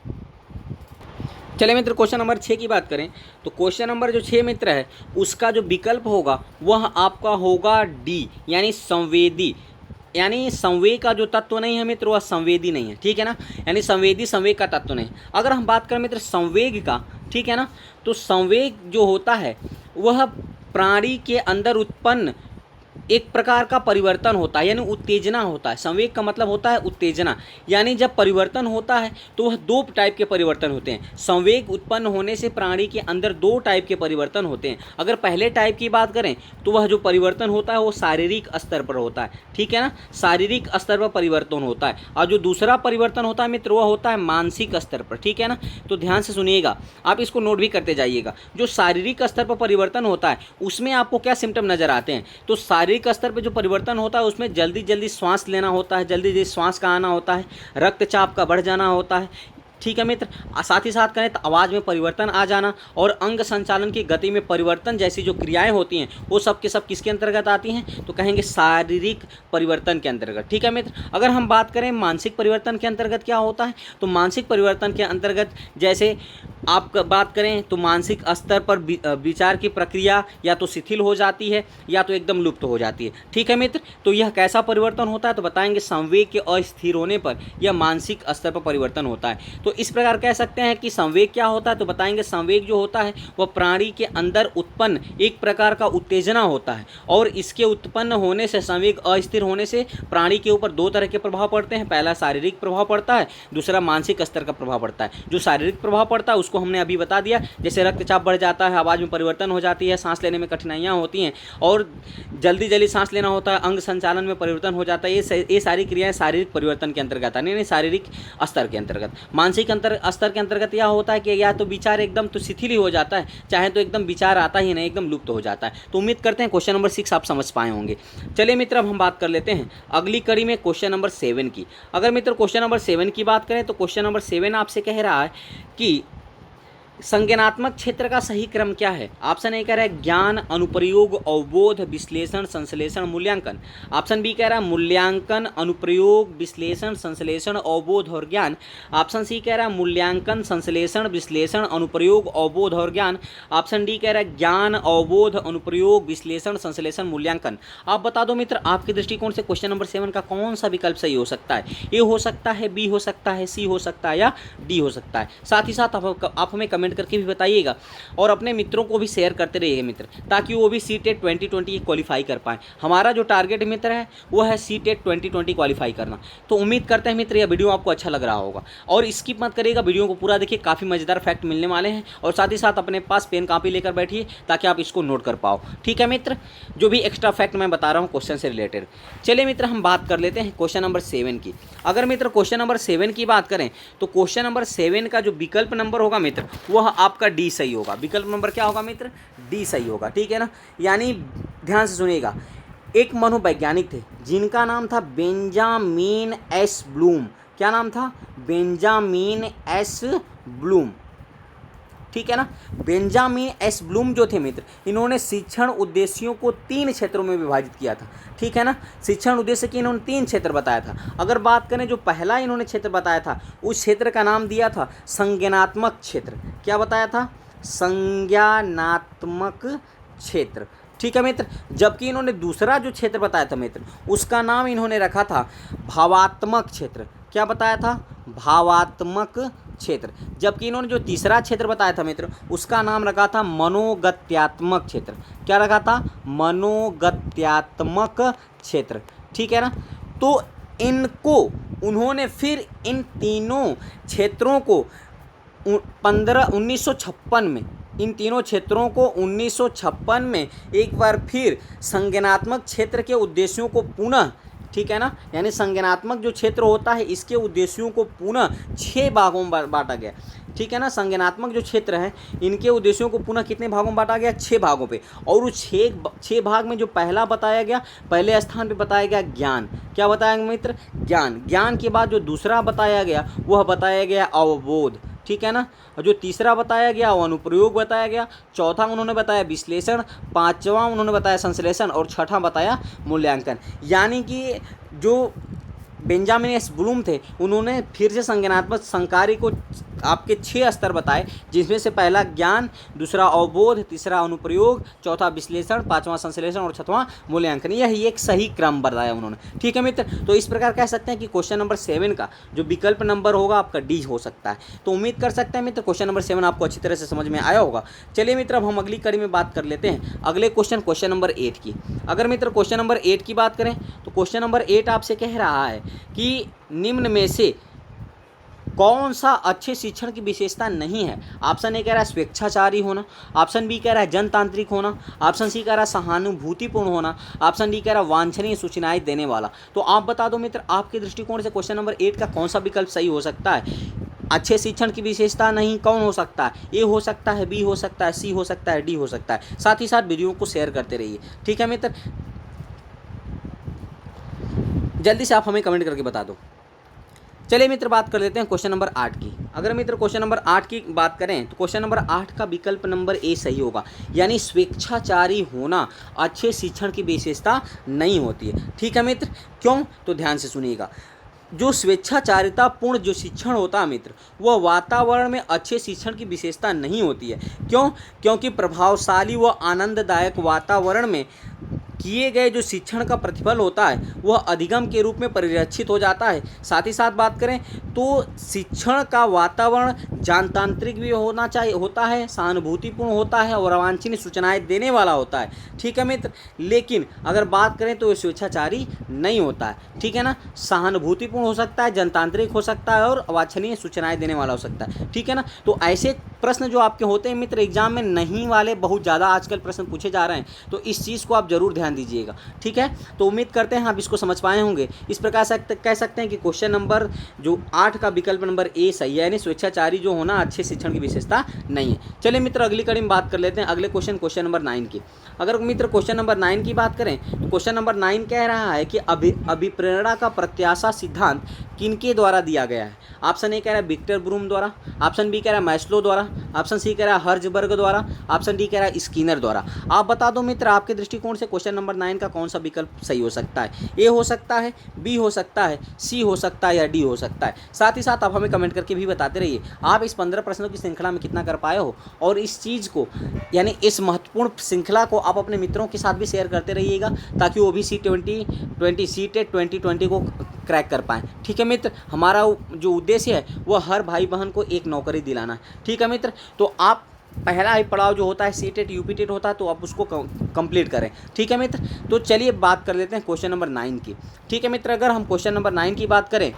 चलिए मित्र, क्वेश्चन नंबर 6 की बात करें तो क्वेश्चन नंबर जो 6 मित्र है उसका जो विकल्प होगा वह आपका होगा डी, यानी संवेदी। यानी संवेग का जो तत्व नहीं है मित्र वह संवेदी नहीं है। ठीक है ना, यानी संवेदी संवेग का तत्व नहीं। अगर हम बात करें मित्र संवेग का, ठीक है ना, तो संवेग जो होता है वह प्राणी के अंदर उत्पन्न एक प्रकार का परिवर्तन होता है, यानी उत्तेजना होता है। संवेग का मतलब होता है उत्तेजना, यानी जब परिवर्तन होता है तो वह दो टाइप के परिवर्तन होते हैं। संवेग उत्पन्न होने से प्राणी के अंदर दो टाइप के परिवर्तन होते हैं। अगर पहले टाइप की बात करें तो वह जो परिवर्तन होता है वो शारीरिक स्तर पर होता है। ठीक है ना, शारीरिक स्तर पर परिवर्तन होता है। और जो दूसरा परिवर्तन होता है मित्र वह होता है मानसिक स्तर पर। ठीक है ना, तो ध्यान से सुनिएगा, आप इसको नोट भी करते जाइएगा। जो शारीरिक स्तर पर परिवर्तन होता है उसमें आपको क्या सिम्टम नजर आते हैं, तो शारीरिक स्तर पर जो परिवर्तन होता है उसमें जल्दी जल्दी श्वास लेना होता है, जल्दी जल्दी श्वास का आना होता है, रक्तचाप का बढ़ जाना होता है। ठीक है मित्र, साथ ही साथ करें तो आवाज़ में परिवर्तन आ जाना और अंग संचालन की गति में परिवर्तन जैसी जो क्रियाएं होती हैं वो सब के सब किसके अंतर्गत आती हैं, तो कहेंगे शारीरिक परिवर्तन के अंतर्गत। ठीक है मित्र, अगर हम बात करें मानसिक परिवर्तन के अंतर्गत क्या होता है, तो मानसिक परिवर्तन के अंतर्गत जैसे आप बात करें तो मानसिक स्तर पर विचार की प्रक्रिया या तो शिथिल हो जाती है या तो एकदम लुप्त हो जाती है। ठीक है मित्र, तो यह कैसा परिवर्तन होता है, तो बताएंगे संवेग के अस्थिर होने पर यह मानसिक स्तर पर परिवर्तन होता है। तो इस प्रकार कह सकते हैं कि संवेग क्या होता है, तो बताएंगे संवेग जो होता है वह प्राणी के अंदर उत्पन्न एक प्रकार का उत्तेजना होता है, और इसके उत्पन्न होने से, संवेग अस्थिर होने से प्राणी के ऊपर दो तरह के प्रभाव पड़ते हैं। पहला शारीरिक प्रभाव पड़ता है, दूसरा मानसिक स्तर का प्रभाव पड़ता है। जो शारीरिक प्रभाव पड़ता है उसको हमने अभी बता दिया, जैसे रक्तचाप बढ़ जाता है, आवाज़ में परिवर्तन हो जाती है, सांस लेने में कठिनाइयाँ होती हैं और जल्दी जल्दी सांस लेना होता है, अंग संचालन में परिवर्तन हो जाता है। ये सारी क्रियाएं शारीरिक परिवर्तन के अंतर्गत आती है, शारीरिक स्तर के अंतर्गत। मानसिक स्तर के अंतर्गत यह होता है कि या तो विचार एकदम तो शिथिल ही हो जाता है, चाहे तो एकदम विचार आता ही नहीं, एकदम लुप्त हो जाता है। तो उम्मीद करते हैं क्वेश्चन नंबर 6 आप समझ पाए होंगे। चलिए मित्र, अब हम बात कर लेते हैं अगली कड़ी में क्वेश्चन नंबर 7 की। अगर मित्र क्वेश्चन नंबर 7 की बात करें तो क्वेश्चन नंबर 7 आपसे कह रहा है कि संज्ञानात्मक क्षेत्र का सही क्रम क्या है। ऑप्शन ए कह रहा है ज्ञान, अनुप्रयोग, अवबोध, विश्लेषण, संश्लेषण, मूल्यांकन। ऑप्शन बी कह रहा है मूल्यांकन, अनुप्रयोग, विश्लेषण, संश्लेषण, अवबोध और ज्ञान। ऑप्शन सी कह रहा है मूल्यांकन, संश्लेषण, विश्लेषण, अनुप्रयोग, अवबोध और ज्ञान। ऑप्शन डी कह रहा है ज्ञान, अवबोध, अनुप्रयोग, विश्लेषण, संश्लेषण, मूल्यांकन। आप बता दो मित्र, आपके दृष्टिकोण से क्वेश्चन नंबर 7 का कौन सा विकल्प सही हो सकता है। ए हो सकता है, बी हो सकता है, सी हो सकता है या डी हो सकता है। साथ ही साथ आप हमें कमेंट करके भी बताइएगा और अपने मित्रों को भी शेयर करते रहिए मित्र, ताकि वो भी सीटेट 2020 क्वालिफाई कर पाएँ। हमारा जो टारगेट मित्र है वो है सीटेट 2020 क्वालिफाई करना। तो उम्मीद करते हैं मित्र यह वीडियो आपको अच्छा लग रहा होगा और स्किप मत करिएगा, वीडियो को पूरा देखिए, काफ़ी मज़ेदार फैक्ट मिलने वाले हैं। और साथ ही साथ अपने पास पेन कॉपी लेकर बैठिए ताकि आप इसको नोट कर पाओ। ठीक है मित्र, जो भी एक्स्ट्रा फैक्ट मैं बता रहा हूँ क्वेश्चन से रिलेटेड। चलिए मित्र, हम बात कर लेते हैं क्वेश्चन नंबर 7 की। अगर मित्र क्वेश्चन नंबर 7 की बात करें तो क्वेश्चन नंबर 7 का जो विकल्प नंबर होगा मित्र वह आपका डी सही होगा। विकल्प नंबर क्या होगा मित्र, डी सही होगा। ठीक है ना, यानी ध्यान से सुनिएगा, एक मनोवैज्ञानिक थे जिनका नाम था बेंजामिन एस ब्लूम। क्या नाम था, बेंजामिन एस ब्लूम। ठीक है ना, बेंजामिन एस ब्लूम जो थे मित्र, इन्होंने शिक्षण उद्देश्यों को 3 क्षेत्रों में विभाजित किया था। ठीक है ना, शिक्षण उद्देश्य की इन्होंने 3 क्षेत्र बताया था। अगर बात करें जो पहला इन्होंने क्षेत्र बताया था, उस क्षेत्र का नाम दिया था संज्ञानात्मक क्षेत्र। क्या बताया था, संज्ञानात्मक क्षेत्र। ठीक है मित्र, जबकि इन्होंने दूसरा जो क्षेत्र बताया था मित्र, उसका नाम इन्होंने रखा था भावात्मक क्षेत्र। क्या बताया था, भावात्मक क्षेत्र। जबकि इन्होंने जो तीसरा क्षेत्र बताया था मित्र, उसका नाम रखा था मनोगत्यात्मक क्षेत्र। क्या रखा था, मनोगत्यात्मक क्षेत्र। ठीक है ना, तो इनको उन्होंने फिर इन तीनों क्षेत्रों को 1956 में, इन तीनों क्षेत्रों को 1956 में एक बार फिर संज्ञानात्मक क्षेत्र के उद्देश्यों को पुनः, ठीक है ना, यानी संज्ञानात्मक जो क्षेत्र होता है इसके उद्देश्यों को पुनः 6 भागों में बांटा गया। ठीक है ना, संज्ञानात्मक जो क्षेत्र है इनके उद्देश्यों को पुनः कितने भागों में बांटा गया, 6 भागों पे। और उस 6 भाग में जो पहला बताया गया, पहले स्थान पे बताया गया ज्ञान। क्या बताया मित्र, ज्ञान। ज्ञान के बाद जो दूसरा बताया गया वह बताया गया अवबोध। ठीक है ना, और जो तीसरा बताया गया वो अनुप्रयोग बताया गया, चौथा उन्होंने बताया विश्लेषण, पांचवा उन्होंने बताया संश्लेषण और छठा बताया मूल्यांकन। यानी कि जो बेंजामिन एस ब्लूम थे उन्होंने फिर से संज्ञानात्मक संकार्य को आपके 6 स्तर बताए, जिसमें से पहला ज्ञान, दूसरा अवबोध, तीसरा अनुप्रयोग, चौथा विश्लेषण, पांचवा संश्लेषण और छठवां मूल्यांकन। यही एक सही क्रम बताया उन्होंने। ठीक है मित्र, तो इस प्रकार कह सकते हैं कि क्वेश्चन नंबर 7 का जो विकल्प नंबर होगा आपका डी हो सकता है। तो उम्मीद कर सकते हैं मित्र क्वेश्चन नंबर 7 आपको अच्छी तरह से समझ में आया होगा। चलिए मित्र, अब हम अगली कड़ी में बात कर लेते हैं अगले क्वेश्चन नंबर 8 की। अगर मित्र क्वेश्चन नंबर 8 की बात करें तो क्वेश्चन नंबर 8 आपसे कह रहा है कि निम्न में से कौन सा अच्छे शिक्षण की विशेषता नहीं है। ऑप्शन ए कह रहा है स्वेच्छाचारी होना, ऑप्शन बी कह रहा है जनतांत्रिक होना, ऑप्शन सी कह रहा है सहानुभूतिपूर्ण होना, ऑप्शन डी कह रहा है वांछनीय सूचनाएं देने वाला। तो आप बता दो मित्र, आपके दृष्टिकोण से क्वेश्चन नंबर 8 का कौन सा विकल्प सही हो सकता है। अच्छे शिक्षण की विशेषता नहीं कौन हो सकता है, ए हो सकता है, बी हो सकता है, सी हो सकता है, डी हो सकता है। साथ ही साथ वीडियो को शेयर करते रहिए। ठीक है मित्र, जल्दी से आप हमें कमेंट करके बता दो। चलिए मित्र, बात कर लेते हैं क्वेश्चन नंबर 8 की। अगर मित्र क्वेश्चन नंबर 8 की बात करें तो क्वेश्चन नंबर 8 का विकल्प नंबर ए सही होगा, यानी स्वेच्छाचारी होना अच्छे शिक्षण की विशेषता नहीं होती है। ठीक है मित्र, क्यों, तो ध्यान से सुनिएगा। जो स्वेच्छाचारिता पूर्ण जो शिक्षण होता है मित्र, वह वातावरण में अच्छे शिक्षण की विशेषता नहीं होती है। क्यों? क्योंकि प्रभावशाली व आनंददायक वातावरण में किए गए जो शिक्षण का प्रतिफल होता है वह अधिगम के रूप में परिलक्षित हो जाता है। साथ ही साथ बात करें तो शिक्षण का वातावरण जनतांत्रिक भी होता है, सहानुभूतिपूर्ण होता है और अवांछनीय सूचनाएं देने वाला होता है। ठीक है मित्र, लेकिन अगर बात करें तो ये स्वेच्छाचारी नहीं होता है। ठीक है ना, सहानुभूतिपूर्ण हो सकता है, जनतांत्रिक हो सकता है और अवांछनीय सूचनाएं देने वाला हो सकता है। ठीक है ना, तो ऐसे प्रश्न जो आपके होते हैं मित्र एग्जाम में नहीं वाले बहुत ज़्यादा आजकल प्रश्न पूछे जा रहे हैं, तो इस चीज़ को आप जरूर ध्यान दीजिएगा। ठीक है, तो उम्मीद करते हैं आप इसको समझ पाए होंगे। इस प्रकार से कह सकते हैं कि क्वेश्चन नंबर जो 8 का विकल्प नंबर ए सही है, यानी स्वेच्छाचारी जो होना अच्छे शिक्षण की विशेषता नहीं है। चलिए मित्र अगली कड़ी में बात कर लेते हैं अगले क्वेश्चन नंबर 9 की। अगर मित्र क्वेश्चन नंबर 9 की बात करें तो क्वेश्चन नंबर 9 कह रहा है कि अभिप्रेरणा का प्रत्याशा सिद्धांत किनके द्वारा दिया गया है। ऑप्शन ए कह रहा है विक्टर ब्रूम द्वारा, ऑप्शन बी कह रहा है मैस्लो द्वारा, ऑप्शन सी कह रहा है हर्जबर्ग द्वारा, ऑप्शन डी कह रहा है स्किनर द्वारा। आप बता दो मित्र आपके दृष्टिकोण से क्वेश्चन नंबर 9 का कौन सा विकल्प सही हो सकता है। ए हो सकता है, बी हो सकता है, सी हो सकता है या डी हो सकता है। साथ ही साथ आप हमें कमेंट करके भी बताते रहिए आप इस 15 प्रश्नों की श्रृंखला में कितना कर पाए हो, और इस चीज़ को यानी इस महत्वपूर्ण श्रृंखला को आप अपने मित्रों के साथ भी शेयर करते रहिएगा ताकि वो भी सीटेट 2020 को क्रैक कर पाएँ। ठीक है मित्र, हमारा जो उद्देश्य है वह हर भाई बहन को एक नौकरी दिलाना है। ठीक है मित्र, तो आप पहला ही पड़ाव जो होता है सीटेट यूपीटेट होता है तो आप उसको कंप्लीट करें। ठीक है मित्र, तो चलिए बात कर लेते हैं क्वेश्चन नंबर 9 की। ठीक है मित्र, अगर हम क्वेश्चन नंबर 9 की बात करें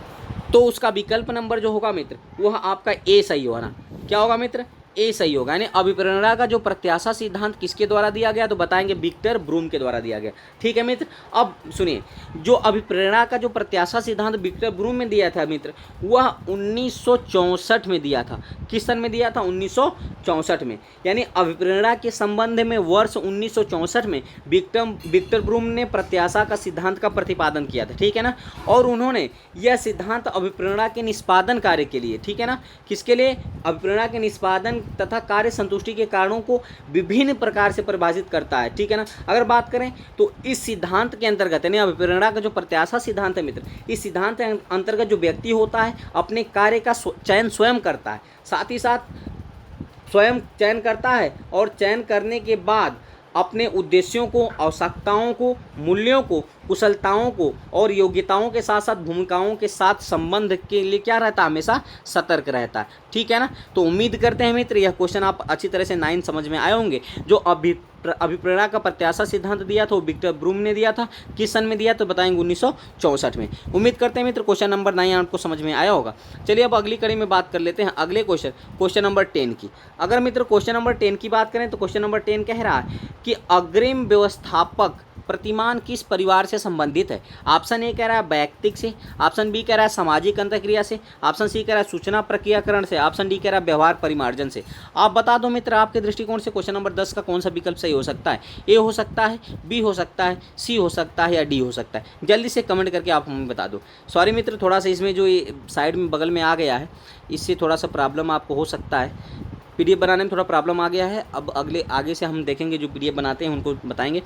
तो उसका विकल्प नंबर जो होगा मित्र वह आपका ए सही होगा ना। क्या होगा मित्र? ए सही होगा। यानी अभिप्रेरणा का जो प्रत्याशा सिद्धांत किसके द्वारा दिया गया तो बताएंगे विक्टर ब्रूम के द्वारा दिया गया। ठीक है मित्र, अब सुनिए जो अभिप्रेरणा का जो प्रत्याशा सिद्धांत विक्टर ब्रूम में दिया था मित्र वह 1964 में दिया था। किस सन में दिया था? 1964 में। यानी अभिप्रेरणा के संबंध में वर्ष 1964 में विक्टर ब्रूम ने प्रत्याशा का सिद्धांत का प्रतिपादन किया था। ठीक है ना, और उन्होंने यह सिद्धांत अभिप्रेरणा के निष्पादन कार्य के लिए, ठीक है ना, किसके लिए? अभिप्रेरणा के निष्पादन तथा कार्य संतुष्टि के कारणों को विभिन्न प्रकार से परिभाषित करता है। ठीक है ना, अगर बात करें तो इस सिद्धांत के अंतर्गत यानी अभिप्रेरणा का जो प्रत्याशा सिद्धांत है मित्र, इस सिद्धांत के अंतर्गत जो व्यक्ति होता है अपने कार्य का चयन स्वयं करता है, साथ ही साथ स्वयं चयन करता है और चयन करने के बाद अपने उद्देश्यों को, आवश्यकताओं को, मूल्यों को, कुशलताओं को और योग्यताओं के साथ साथ भूमिकाओं के साथ संबंध के लिए क्या रहता है? हमेशा सतर्क रहता है। ठीक है ना, तो उम्मीद करते हैं मित्र यह क्वेश्चन आप अच्छी तरह से 9 समझ में आए होंगे। जो अभिप्रेरणा का प्रत्याशा सिद्धांत दिया था वो विक्टर ब्रूम ने दिया था। किस सन में दिया तो बताएंगे 1964 में। उम्मीद करते हैं मित्र क्वेश्चन नंबर 9 आपको समझ में आया होगा। चलिए अब अगली कड़ी में बात कर लेते हैं अगले क्वेश्चन नंबर 10 की। अगर मित्र क्वेश्चन नंबर 10 की बात करें तो क्वेश्चन नंबर 10 कह रहा है कि अग्रिम व्यवस्थापक प्रतिमान किस परिवार से संबंधित है। ऑप्शन ए कह रहा है वैयक्तिक से, ऑप्शन बी कह रहा है सामाजिक अंतःक्रिया से, ऑप्शन सी कह रहा है सूचना प्रक्रियाकरण से, ऑप्शन डी कह रहा है व्यवहार परिमार्जन से। आप बता दो मित्र आपके दृष्टिकोण से क्वेश्चन नंबर 10 का कौन सा विकल्प सही हो सकता है। ए हो सकता है, बी हो सकता है, सी हो सकता है या डी हो सकता है। जल्दी से कमेंट करके आप हमें बता दो। सॉरी मित्र थोड़ा सा इसमें जो ये साइड में बगल में आ गया है इससे थोड़ा सा प्रॉब्लम आपको हो सकता है, पीडीएफ बनाने में थोड़ा प्रॉब्लम आ गया है। अब आगे से हम देखेंगे जो पीडीएफ बनाते हैं उनको बताएंगे।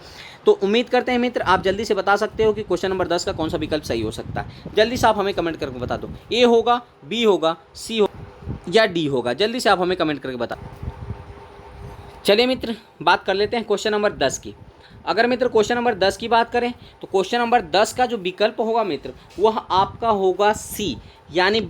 तो उम्मीद करते हैं मित्र आप जल्दी से बता सकते हो कि क्वेश्चन नंबर 10 का कौन सा विकल्प सही हो सकता है। जल्दी से आप हमें कमेंट करके बता दो, ए होगा, बी होगा, सी होगा या डी होगा। जल्दी से आप हमें कमेंट करके बता। चलिए मित्र बात कर लेते हैं क्वेश्चन नंबर 10 की। अगर मित्र क्वेश्चन नंबर 10 की बात करें तो क्वेश्चन नंबर 10 का जो विकल्प होगा मित्र वह आपका होगा सी, यानी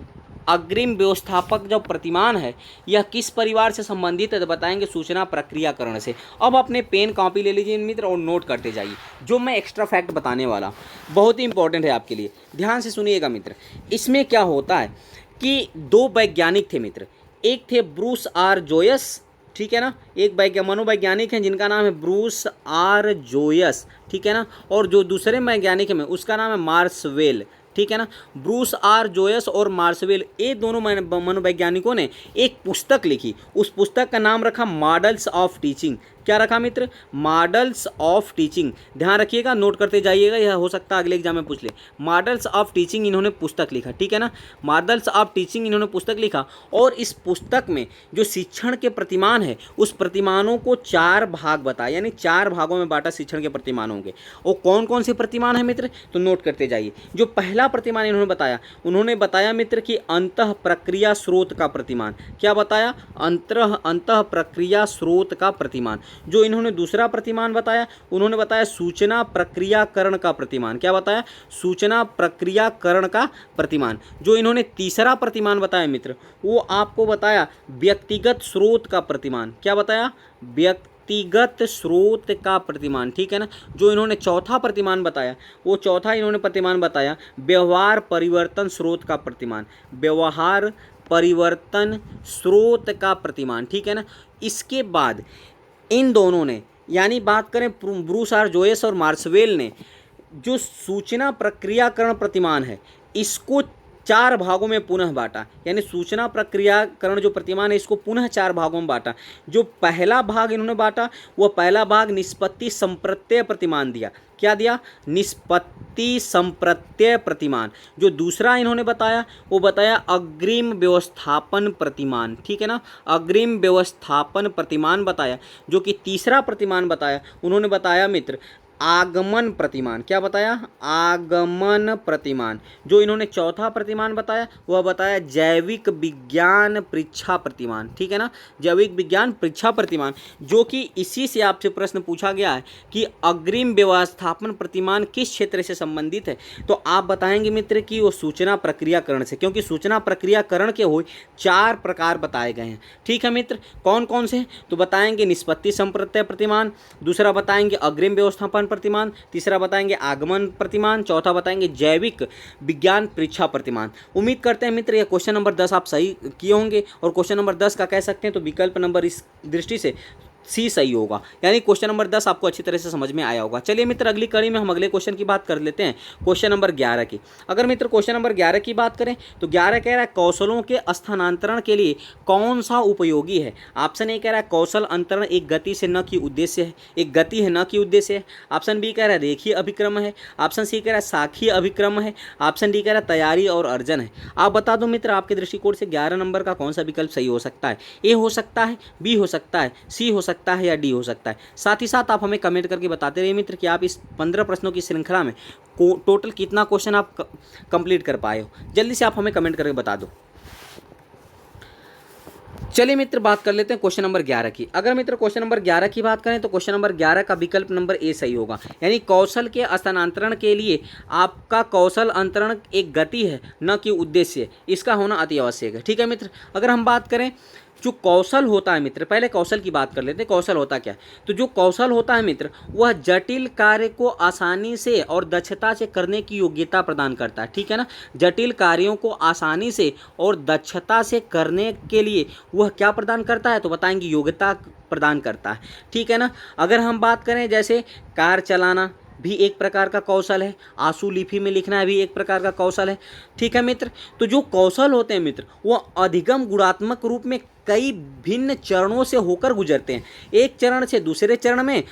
अग्रिम व्यवस्थापक जो प्रतिमान है यह किस परिवार से संबंधित है तो बताएंगे सूचना प्रक्रियाकरण से। अब अपने पेन कॉपी ले लीजिए मित्र और नोट करते जाइए जो मैं एक्स्ट्रा फैक्ट बताने वाला बहुत ही इंपॉर्टेंट है आपके लिए। ध्यान से सुनिएगा मित्र, इसमें क्या होता है कि 2 वैज्ञानिक थे मित्र, एक थे ब्रूस आर जोयस, ठीक है ना, एक मनोवैज्ञानिक हैं जिनका नाम है ब्रूस आर जोयस, ठीक है ना, और जो दूसरे वैज्ञानिक हैं उसका नाम है मार्सवेल, ठीक है ना। ब्रूस आर जोयस और मार्सवेल ये दोनों मनोवैज्ञानिकों ने एक पुस्तक लिखी, उस पुस्तक का नाम रखा मॉडल्स ऑफ टीचिंग, क्या रखा मित्र, मॉडल्स ऑफ टीचिंग। ध्यान रखिएगा, नोट करते जाइएगा, यह हो सकता है अगले एग्जाम में पूछ ले। मॉडल्स ऑफ टीचिंग इन्होंने पुस्तक लिखा, ठीक है ना, मॉडल्स ऑफ टीचिंग इन्होंने पुस्तक लिखा। और इस पुस्तक में जो शिक्षण के प्रतिमान है उस प्रतिमानों को 4 भाग बताया, यानी 4 भागों में बांटा शिक्षण के प्रतिमानों के। और कौन कौन से प्रतिमान है मित्र, तो नोट करते जाइए। जो पहला प्रतिमान उन्होंने बताया मित्र कि अंतः प्रक्रिया स्रोत का प्रतिमान। क्या बताया, अंतः प्रक्रिया स्रोत का प्रतिमान। जो इन्होंने दूसरा प्रतिमान बताया, उन्होंने बताया सूचना प्रक्रियाकरण का प्रतिमान। क्या बताया, सूचना प्रक्रियाकरण का प्रतिमान। जो इन्होंने तीसरा प्रतिमान बताया मित्र, वो आपको बताया व्यक्तिगत स्रोत का प्रतिमान। क्या बताया, व्यक्तिगत स्रोत का प्रतिमान, ठीक है ना। जो इन्होंने चौथा प्रतिमान बताया, वो चौथा इन्होंने प्रतिमान बताया व्यवहार परिवर्तन स्रोत का प्रतिमान, व्यवहार परिवर्तन स्रोत का प्रतिमान, ठीक है ना। इसके बाद इन दोनों ने, यानी बात करें ब्रूस आर जोयस और मार्सवेल ने, जो सूचना प्रक्रियाकरण प्रतिमान है इसको 4 भागों में पुनः बांटा, यानी सूचना प्रक्रियाकरण जो प्रतिमान है इसको पुनः 4 भागों में बांटा। जो पहला भाग इन्होंने बांटा, वह पहला भाग निष्पत्ति संप्रत्यय प्रतिमान दिया। क्या दिया, निष्पत्ति संप्रत्यय प्रतिमान। जो दूसरा इन्होंने बताया, वो बताया अग्रिम व्यवस्थापन प्रतिमान, ठीक है ना, अग्रिम व्यवस्थापन प्रतिमान बताया। जो कि तीसरा प्रतिमान बताया, उन्होंने बताया मित्र आगमन प्रतिमान। क्या बताया, आगमन प्रतिमान। जो इन्होंने चौथा प्रतिमान बताया, वह बताया जैविक विज्ञान परीक्षा प्रतिमान, ठीक है ना, जैविक विज्ञान परीक्षा प्रतिमान। जो कि इसी से आपसे प्रश्न पूछा गया है कि अग्रिम व्यवस्थापन प्रतिमान किस क्षेत्र से संबंधित है, तो आप बताएंगे मित्र कि वो सूचना प्रक्रियाकरण से, क्योंकि सूचना प्रक्रियाकरण के हुए 4 प्रकार बताए गए हैं, ठीक है मित्र। कौन कौन से, तो बताएंगे निष्पत्ति संप्रत्यय प्रतिमान, दूसरा बताएंगे अग्रिम व्यवस्थापन प्रतिमान, तीसरा बताएंगे आगमन प्रतिमान, चौथा बताएंगे जैविक विज्ञान परीक्षा प्रतिमान। उम्मीद करते हैं मित्र यह क्वेश्चन नंबर 10 आप सही किए होंगे, और क्वेश्चन नंबर 10 का कह सकते हैं तो विकल्प नंबर इस दृष्टि से सी सही होगा, यानी क्वेश्चन नंबर 10 आपको अच्छी तरह से समझ में आया होगा। चलिए मित्र अगली कड़ी में हम अगले क्वेश्चन की बात कर लेते हैं, क्वेश्चन नंबर 11 की। अगर मित्र क्वेश्चन नंबर 11 की बात करें तो 11 कह रहा है कौशलों के स्थानांतरण के लिए कौन सा उपयोगी है। ऑप्शन ए कह रहा है कौशल अंतरण एक गति से न कि उद्देश्य है, एक गति है न कि उद्देश्य है। ऑप्शन बी कह रहा है रेखीय अभिक्रम है। ऑप्शन सी कह रहा है साखीय अभिक्रम है। ऑप्शन डी कह रहा है तैयारी और अर्जन है। आप बता दो मित्र आपके दृष्टिकोण से 11 नंबर का कौन सा विकल्प सही हो सकता है। ए हो सकता है, बी हो सकता है, सी हो सकता है या डी हो सकता है। साथ ही साथ आप हमें कमेंट करके बताते रहिए मित्र कि आप इस 15 प्रश्नों की श्रृंखला में टोटल कितना क्वेश्चन आप कंप्लीट कर पाए हो। जल्दी से आप हमें कमेंट करके बता दो। चलिए मित्र बात कर लेते हैं क्वेश्चन नंबर 11 की। अगर मित्र क्वेश्चन नंबर 11 की बात करें तो क्वेश्चन नंबर 11 का विकल्प नंबर ए सही होगा, यानी कौशल के स्थानांतरण के लिए आपका कौशल अंतरण एक गति है न कि उद्देश्य, इसका होना अति आवश्यक है, ठीक है मित्र। अगर हम बात करें जो कौशल होता है मित्र, पहले कौशल की बात कर लेते हैं, कौशल होता क्या है। तो जो कौशल होता है मित्र वह जटिल कार्य को आसानी से और दक्षता से करने की योग्यता प्रदान करता है, ठीक है ना। जटिल कार्यों को आसानी से और दक्षता से करने के लिए वह क्या प्रदान करता है, तो बताएंगे योग्यता प्रदान करता है, ठीक है ना। अगर हम बात करें जैसे कार चलाना भी एक प्रकार का कौशल है, आंसू लिपि में लिखना भी एक प्रकार का कौशल है, ठीक है मित्र। तो जो कौशल होते हैं मित्र वो अधिगम गुणात्मक रूप में कई भिन्न चरणों से होकर गुजरते हैं, एक चरण से दूसरे चरण में,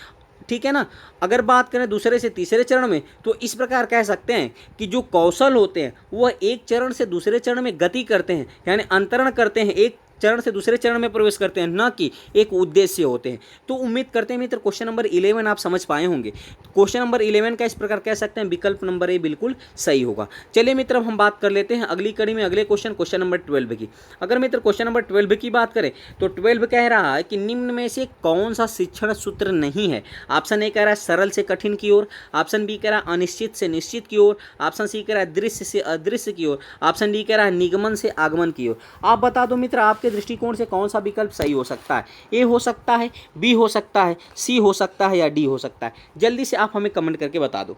ठीक है ना। अगर बात करें दूसरे से तीसरे चरण में तो इस प्रकार कह सकते हैं कि जो कौशल होते हैं वह एक चरण से दूसरे चरण में गति करते हैं, यानी अंतरण करते हैं, एक चरण से दूसरे चरण में प्रवेश करते हैं, न कि एक उद्देश्य होते हैं। तो उम्मीद करते हैं मित्र क्वेश्चन नंबर 11 आप समझ पाए होंगे। क्वेश्चन नंबर 11 का इस प्रकार कह सकते हैं विकल्प नंबर ए बिल्कुल सही होगा। चलिए मित्र अब हम बात कर लेते हैं अगली कड़ी में अगले क्वेश्चन नंबर 12 की। अगर मित्र क्वेश्चन नंबर 12 की बात करें तो 12 कह रहा है कि निम्न में से कौन सा शिक्षण सूत्र नहीं है। ऑप्शन ए कह रहा है सरल से कठिन की ओर, ऑप्शन बी कह रहा है अनिश्चित से निश्चित की ओर, ऑप्शन सी कह रहा है दृश्य से अदृश्य की ओर, ऑप्शन डी कह रहा है निगमन से आगमन की ओर। आप बता दो मित्र आपके दृष्टिकोण से कौन सा विकल्प सही हो सकता है। ए हो सकता है, बी हो सकता है, सी हो सकता है या डी हो सकता है। जल्दी से आप हमें कमेंट करके बता दो।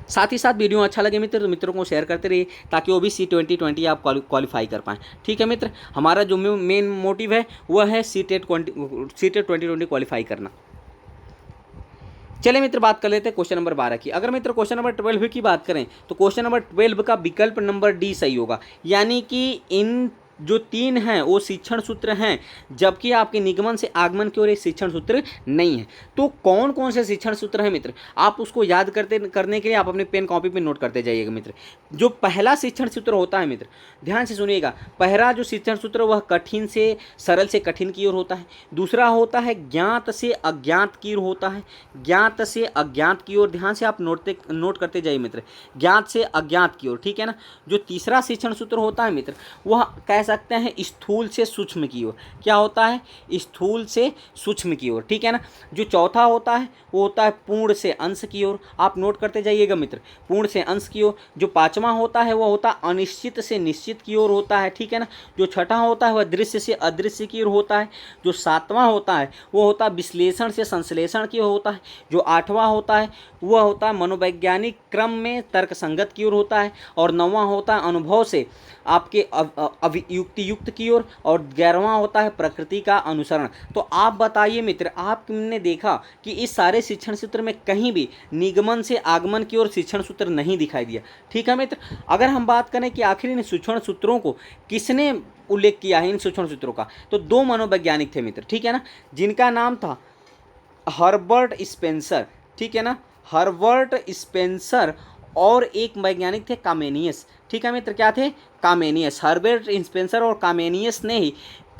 साथ ही साथ वीडियो अच्छा लगे मित्र तो मित्रों को शेयर करते रहिए ताकि वो भी C20 20 आप क्वालिफाई कर पाएँ, ठीक है मित्र। हमारा जो मेन मोटिव है वह है सीटेट 2020 क्वालिफाई करना। चलिए मित्र बात कर लेते हैं क्वेश्चन नंबर 12 की। अगर मित्र क्वेश्चन नंबर 12 की बात करें तो क्वेश्चन नंबर 12 का विकल्प नंबर डी सही होगा, यानी कि इन जो 3 हैं वो शिक्षण सूत्र हैं, जबकि आपके निगमन से आगमन की ओर एक शिक्षण सूत्र नहीं है। तो कौन कौन से शिक्षण सूत्र हैं मित्र, आप उसको याद करने के लिए आप अपने पेन कॉपी पे नोट करते जाइएगा मित्र। जो पहला शिक्षण सूत्र होता है मित्र, ध्यान से सुनिएगा, पहला जो शिक्षण सूत्र वह कठिन से सरल से कठिन की ओर होता है। दूसरा होता है ज्ञात से अज्ञात की ओर होता है, ज्ञात से अज्ञात की ओर, ध्यान से आप नोट करते जाइए मित्र, ज्ञात से अज्ञात की ओर, ठीक है ना। जो तीसरा शिक्षण सूत्र होता है मित्र, वह कह सकते हैं स्थूल से सूक्ष्म की ओर। क्या होता है? स्थूल से सूक्ष्म की ओर, ठीक है ना। जो चौथा होता है वो होता है पूर्ण से अंश की ओर, आप नोट करते जाइएगा मित्र, पूर्ण से अंश की ओर। जो पांचवा होता है वह होता है अनिश्चित से निश्चित की ओर होता है, ठीक है ना। जो छठा होता है वह दृश्य से अदृश्य की ओर होता है। जो सातवां होता है वो होता है विश्लेषण से संश्लेषण की ओर होता है। जो आठवां होता है वह होता है मनोवैज्ञानिक क्रम में तर्क संगत की ओर होता है। और नौवां होता है अनुभव से आपके युक्त की ओर। और 11वां होता है प्रकृति का अनुसरण। तो आप बताइए मित्र, आपने देखा कि इस सारे शिक्षण सूत्र में कहीं भी निगमन से आगमन की ओर शिक्षण सूत्र नहीं दिखाई दिया, ठीक है मित्र। अगर हम बात करें कि आखिर इन शिक्षण सूत्रों को किसने उल्लेख किया है, इन शिक्षण सूत्रों का, तो 2 मनोवैज्ञानिक थे मित्र, ठीक है ना, जिनका नाम था हर्बर्ट स्पेंसर, ठीक है ना, हर्बर्ट स्पेंसर, और एक वैज्ञानिक थे कामेनियस, ठीक है मित्र। क्या थे? कामेनियस। हर्बर्ट स्पेंसर और कामेनियस ने ही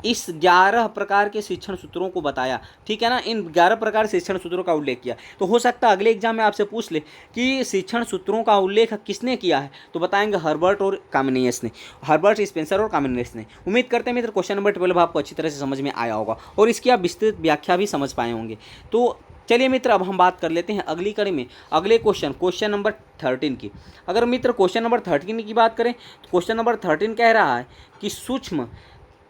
इस 11 प्रकार के शिक्षण सूत्रों को बताया, ठीक है ना, इन 11 प्रकार शिक्षण सूत्रों का उल्लेख किया। तो हो सकता है अगले एग्जाम में आपसे पूछ ले कि शिक्षण सूत्रों का उल्लेख किसने किया है, तो बताएंगे हर्बर्ट और कामेनियस ने, हर्बर्ट स्पेंसर और कामेनियस ने। उम्मीद करते हैं मित्र क्वेश्चन नंबर 12 आपको अच्छी तरह से समझ में आया होगा और इसकी आप विस्तृत व्याख्या भी समझ पाए होंगे। तो चलिए मित्र, अब हम बात कर लेते हैं अगली कड़ी में अगले क्वेश्चन नंबर 13 की। अगर मित्र क्वेश्चन नंबर 13 की बात करें तो क्वेश्चन नंबर 13 कह रहा है कि सूक्ष्म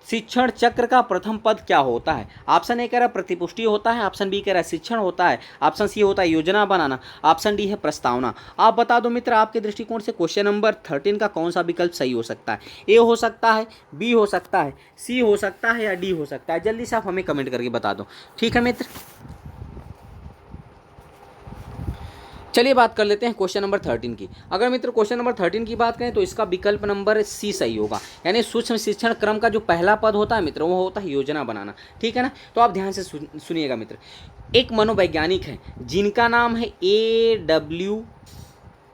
शिक्षण चक्र का प्रथम पद क्या होता है। ऑप्शन ए कह रहा है प्रतिपुष्टि होता है, ऑप्शन बी कह रहा है शिक्षण होता है, ऑप्शन सी होता है योजना बनाना, ऑप्शन डी है प्रस्तावना। आप बता दो मित्र, आपके दृष्टिकोण से क्वेश्चन नंबर 13 का कौन सा विकल्प सही हो सकता है। ए हो सकता है, बी हो सकता है, सी हो सकता है या डी हो सकता है। जल्दी से आप हमें कमेंट करके बता दो, ठीक है मित्र। चलिए बात कर लेते हैं क्वेश्चन नंबर 13 की। अगर मित्र क्वेश्चन नंबर 13 की बात करें तो इसका विकल्प नंबर सी सही होगा, यानी सूक्ष्म शिक्षण क्रम का जो पहला पद होता है मित्र वो होता है योजना बनाना, ठीक है ना। तो आप ध्यान से सुनिएगा मित्र, एक मनोवैज्ञानिक है जिनका नाम है AW,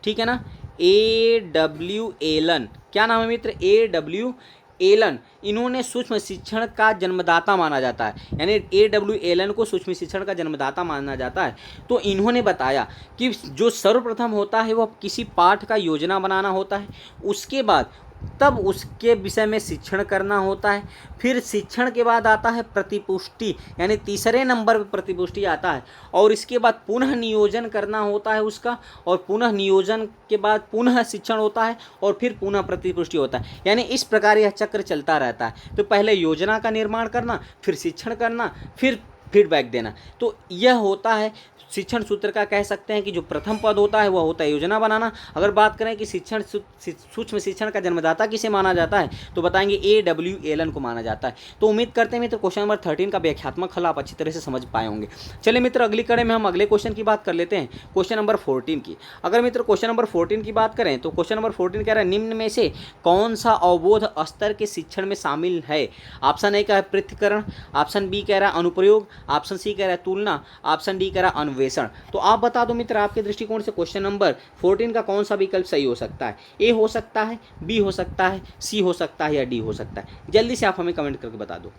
ठीक है ना, AW एलन। क्या नाम है मित्र? AW Elon. इन्होंने सूक्ष्म शिक्षण का जन्मदाता माना जाता है, यानी AW एलन को सूक्ष्म शिक्षण का जन्मदाता माना जाता है। तो इन्होंने बताया कि जो सर्वप्रथम होता है वह किसी पाठ का योजना बनाना होता है, उसके बाद तब उसके विषय में शिक्षण करना होता है, फिर शिक्षण के बाद आता है प्रतिपुष्टि, यानी तीसरे नंबर पर प्रतिपुष्टि आता है, और इसके बाद पुनः नियोजन करना होता है उसका, और पुनः नियोजन के बाद पुनः शिक्षण होता है और फिर पुनः प्रतिपुष्टि होता है। यानी इस प्रकार यह चक्र चलता रहता है। तो पहले योजना का निर्माण करना, फिर शिक्षण करना, फिर फीडबैक देना। तो यह होता है शिक्षण सूत्र का, कह सकते हैं कि जो प्रथम पद होता है वह होता है योजना बनाना। अगर बात करें कि सूक्ष्म शिक्षण का जन्मदाता किसे माना जाता है तो बताएंगे AW एलन को माना जाता है। तो उम्मीद करते हैं मित्र क्वेश्चन नंबर 13 का व्याख्यात्मक हल आप अच्छी तरह से समझ पाए होंगे। चलिए मित्र, अगली कड़ी में हम अगले क्वेश्चन की बात कर लेते हैं, क्वेश्चन नंबर 14 की। अगर मित्र क्वेश्चन नंबर 14 की बात करें तो क्वेश्चन नंबर 14 कह रहा है निम्न में से कौन सा अवबोध स्तर के शिक्षण में शामिल है। ऑप्शन ए का है पृथक्करण, ऑप्शन बी कह रहा है अनुप्रयोग, ऑप्शन सी कह रहा है तुलना, ऑप्शन डी कह रहा है अन्वेषण। तो आप बता दो मित्र, आपके दृष्टिकोण से क्वेश्चन नंबर 14 का कौन सा विकल्प सही हो सकता है। ए हो सकता है, बी हो सकता है, सी हो सकता है या डी हो सकता है। जल्दी से आप हमें कमेंट करके बता दो।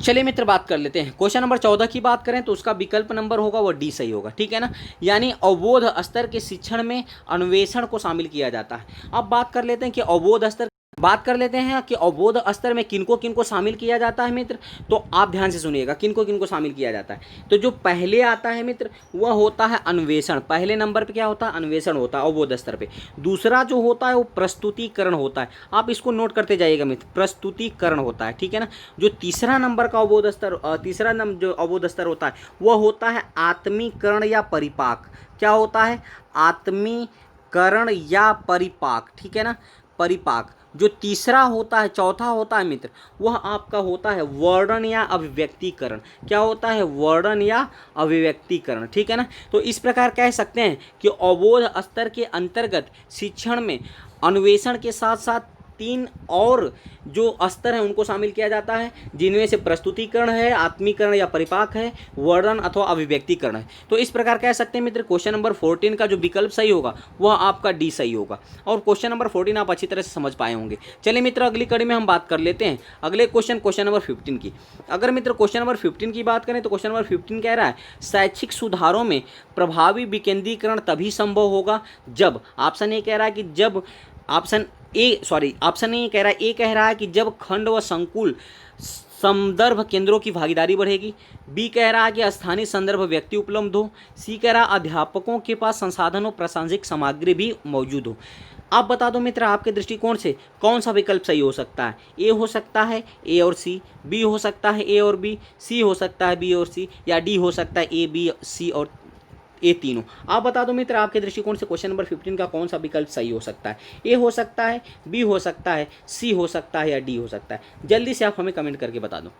चलिए मित्र, बात कर लेते हैं क्वेश्चन नंबर 14 की बात करें तो उसका विकल्प नंबर होगा वो डी सही होगा, ठीक है ना, यानी अवबोध स्तर के शिक्षण में अन्वेषण को शामिल किया जाता है। अब बात कर लेते हैं कि अवबोध स्तर, बात कर लेते हैं कि अवबोध स्तर में किनको किनको शामिल किया जाता है मित्र। तो आप ध्यान से सुनिएगा किनको किनको शामिल किया जाता है। तो जो पहले आता है मित्र वह होता है अन्वेषण, पहले नंबर पे क्या होता है? अन्वेषण होता है अवबोध स्तर पे। दूसरा जो होता है वो प्रस्तुतिकरण होता है, आप इसको नोट करते जाइएगा मित्र, प्रस्तुतिकरण होता है, ठीक है ना। जो तीसरा नंबर का अवबोध स्तर, तीसरा जो अवबोध स्तर होता है वह होता है आत्मीकरण या परिपाक। क्या होता है? आत्मीकरण या परिपाक, ठीक है ना, परिपाक। जो तीसरा होता है, चौथा होता है मित्र, वह आपका होता है वर्णन या अभिव्यक्तिकरण। क्या होता है? वर्णन या अभिव्यक्तिकरण, ठीक है ना। तो इस प्रकार कह सकते हैं कि अवबोध स्तर के अंतर्गत शिक्षण में अन्वेषण के साथ साथ 3 और जो स्तर हैं उनको शामिल किया जाता है, जिनमें से प्रस्तुतिकरण है, आत्मीकरण या परिपाक है, वर्णन अथवा अभिव्यक्तिकरण है। तो इस प्रकार कह सकते हैं मित्र क्वेश्चन नंबर 14 का जो विकल्प सही होगा वह आपका डी सही होगा। और क्वेश्चन नंबर 14 आप अच्छी तरह से समझ पाए होंगे। चलिए मित्र अगली कड़ी में हम बात कर लेते हैं अगले क्वेश्चन नंबर 15 की। अगर मित्र क्वेश्चन नंबर 15 की बात करें तो क्वेश्चन नंबर 15 कह रहा है शैक्षिक सुधारों में प्रभावी विकेंद्रीकरण तभी संभव होगा जब, ऑप्शन ए कह रहा है कि जब, ऑप्शन ए कह रहा है, ए कह रहा है कि जब खंड व संकुल संदर्भ केंद्रों की भागीदारी बढ़ेगी। बी कह रहा है कि स्थानीय संदर्भ व्यक्ति उपलब्ध हो। सी कह रहा है अध्यापकों के पास संसाधन और प्रासंगिक सामग्री भी मौजूद हो। आप बता दो मित्र आपके दृष्टिकोण से कौन सा विकल्प सही हो सकता है। ए हो सकता है ए और सी, बी हो सकता है ए और बी, सी हो सकता है बी और सी, या डी हो सकता है ए बी सी और ये तीनों। आप बता दो मित्र आपके दृष्टिकोण से क्वेश्चन नंबर 15 का कौन सा विकल्प सही हो सकता है। ए हो सकता है, बी हो सकता है, सी हो सकता है या डी हो सकता है। जल्दी से आप हमें कमेंट करके बता दो।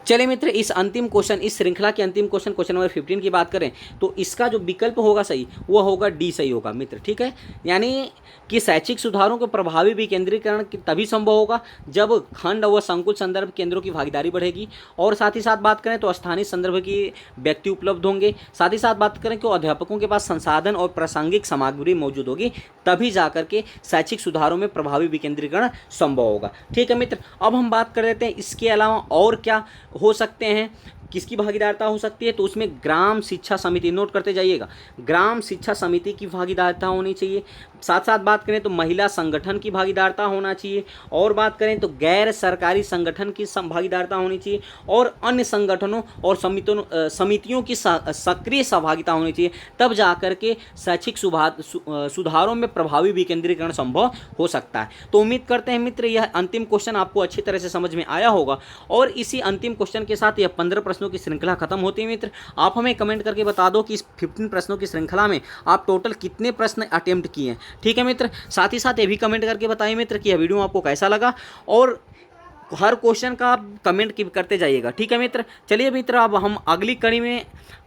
चलिए मित्र इस अंतिम क्वेश्चन, इस श्रृंखला के अंतिम क्वेश्चन नंबर 15 की बात करें तो इसका जो विकल्प होगा सही वो होगा डी सही होगा मित्र। ठीक है, यानी कि शैक्षिक सुधारों के प्रभावी विकेंद्रीकरण तभी संभव होगा जब खंड व संकुल संदर्भ केंद्रों की भागीदारी बढ़ेगी, और साथ ही साथ बात करें तो स्थानीय संदर्भ की व्यक्ति उपलब्ध होंगे, साथ ही साथ बात करें कि अध्यापकों के पास संसाधन और प्रासंगिक सामग्री मौजूद होगी, तभी जाकर के शैक्षिक सुधारों में प्रभावी विकेंद्रीकरण संभव होगा। ठीक है मित्र, अब हम बात कर लेते हैं इसके अलावा और क्या हो सकते हैं, किसकी भागीदारिता हो सकती है। तो उसमें ग्राम शिक्षा समिति, नोट करते जाइएगा, ग्राम शिक्षा समिति की भागीदारिता होनी चाहिए। साथ साथ बात करें तो महिला संगठन की भागीदारिता होना चाहिए, और बात करें तो गैर सरकारी संगठन की भागीदारिता होनी चाहिए, और अन्य संगठनों और समितियों की सक्रिय सहभागिता होनी चाहिए। तब जाकर के शैक्षिक सुधारों में प्रभावी विकेंद्रीकरण संभव हो सकता है। तो उम्मीद करते हैं मित्र यह अंतिम क्वेश्चन आपको अच्छी तरह से समझ में आया होगा, और इसी अंतिम क्वेश्चन के साथ यह 15 प्रश्नों की श्रृंखला खत्म होती है मित्र। आप हमें कमेंट करके बता दो कि इस 15 प्रश्नों की श्रृंखला में आप टोटल कितने प्रश्न अटेम्प्ट किए हैं। ठीक है मित्र, साथ ही साथ ये भी कमेंट करके बताइए मित्र कि यह वीडियो आपको कैसा लगा, और हर क्वेश्चन का आप कमेंट करते जाइएगा। ठीक है मित्र, चलिए मित्र अब हम अगली कड़ी में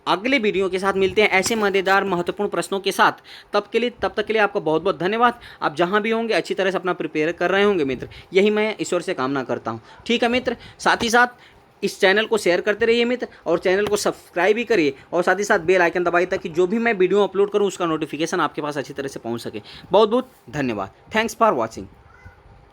अगले वीडियो के साथ मिलते हैं ऐसे मज़ेदार महत्वपूर्ण प्रश्नों के साथ। तब तक के लिए आपका बहुत बहुत धन्यवाद। आप जहां भी होंगे अच्छी तरह से अपना प्रिपेयर कर रहे होंगे मित्र, यही मैं ईश्वर से कामना करता हूं। ठीक है मित्र, साथ ही साथ इस चैनल को शेयर करते रहिए मित्र, और चैनल को सब्सक्राइब भी करिए, और साथ ही साथ बेल आइकन दबाइए ताकि जो भी मैं वीडियो अपलोड करूं उसका नोटिफिकेशन आपके पास अच्छी तरह से पहुंच सके। बहुत बहुत धन्यवाद। Thanks for watching.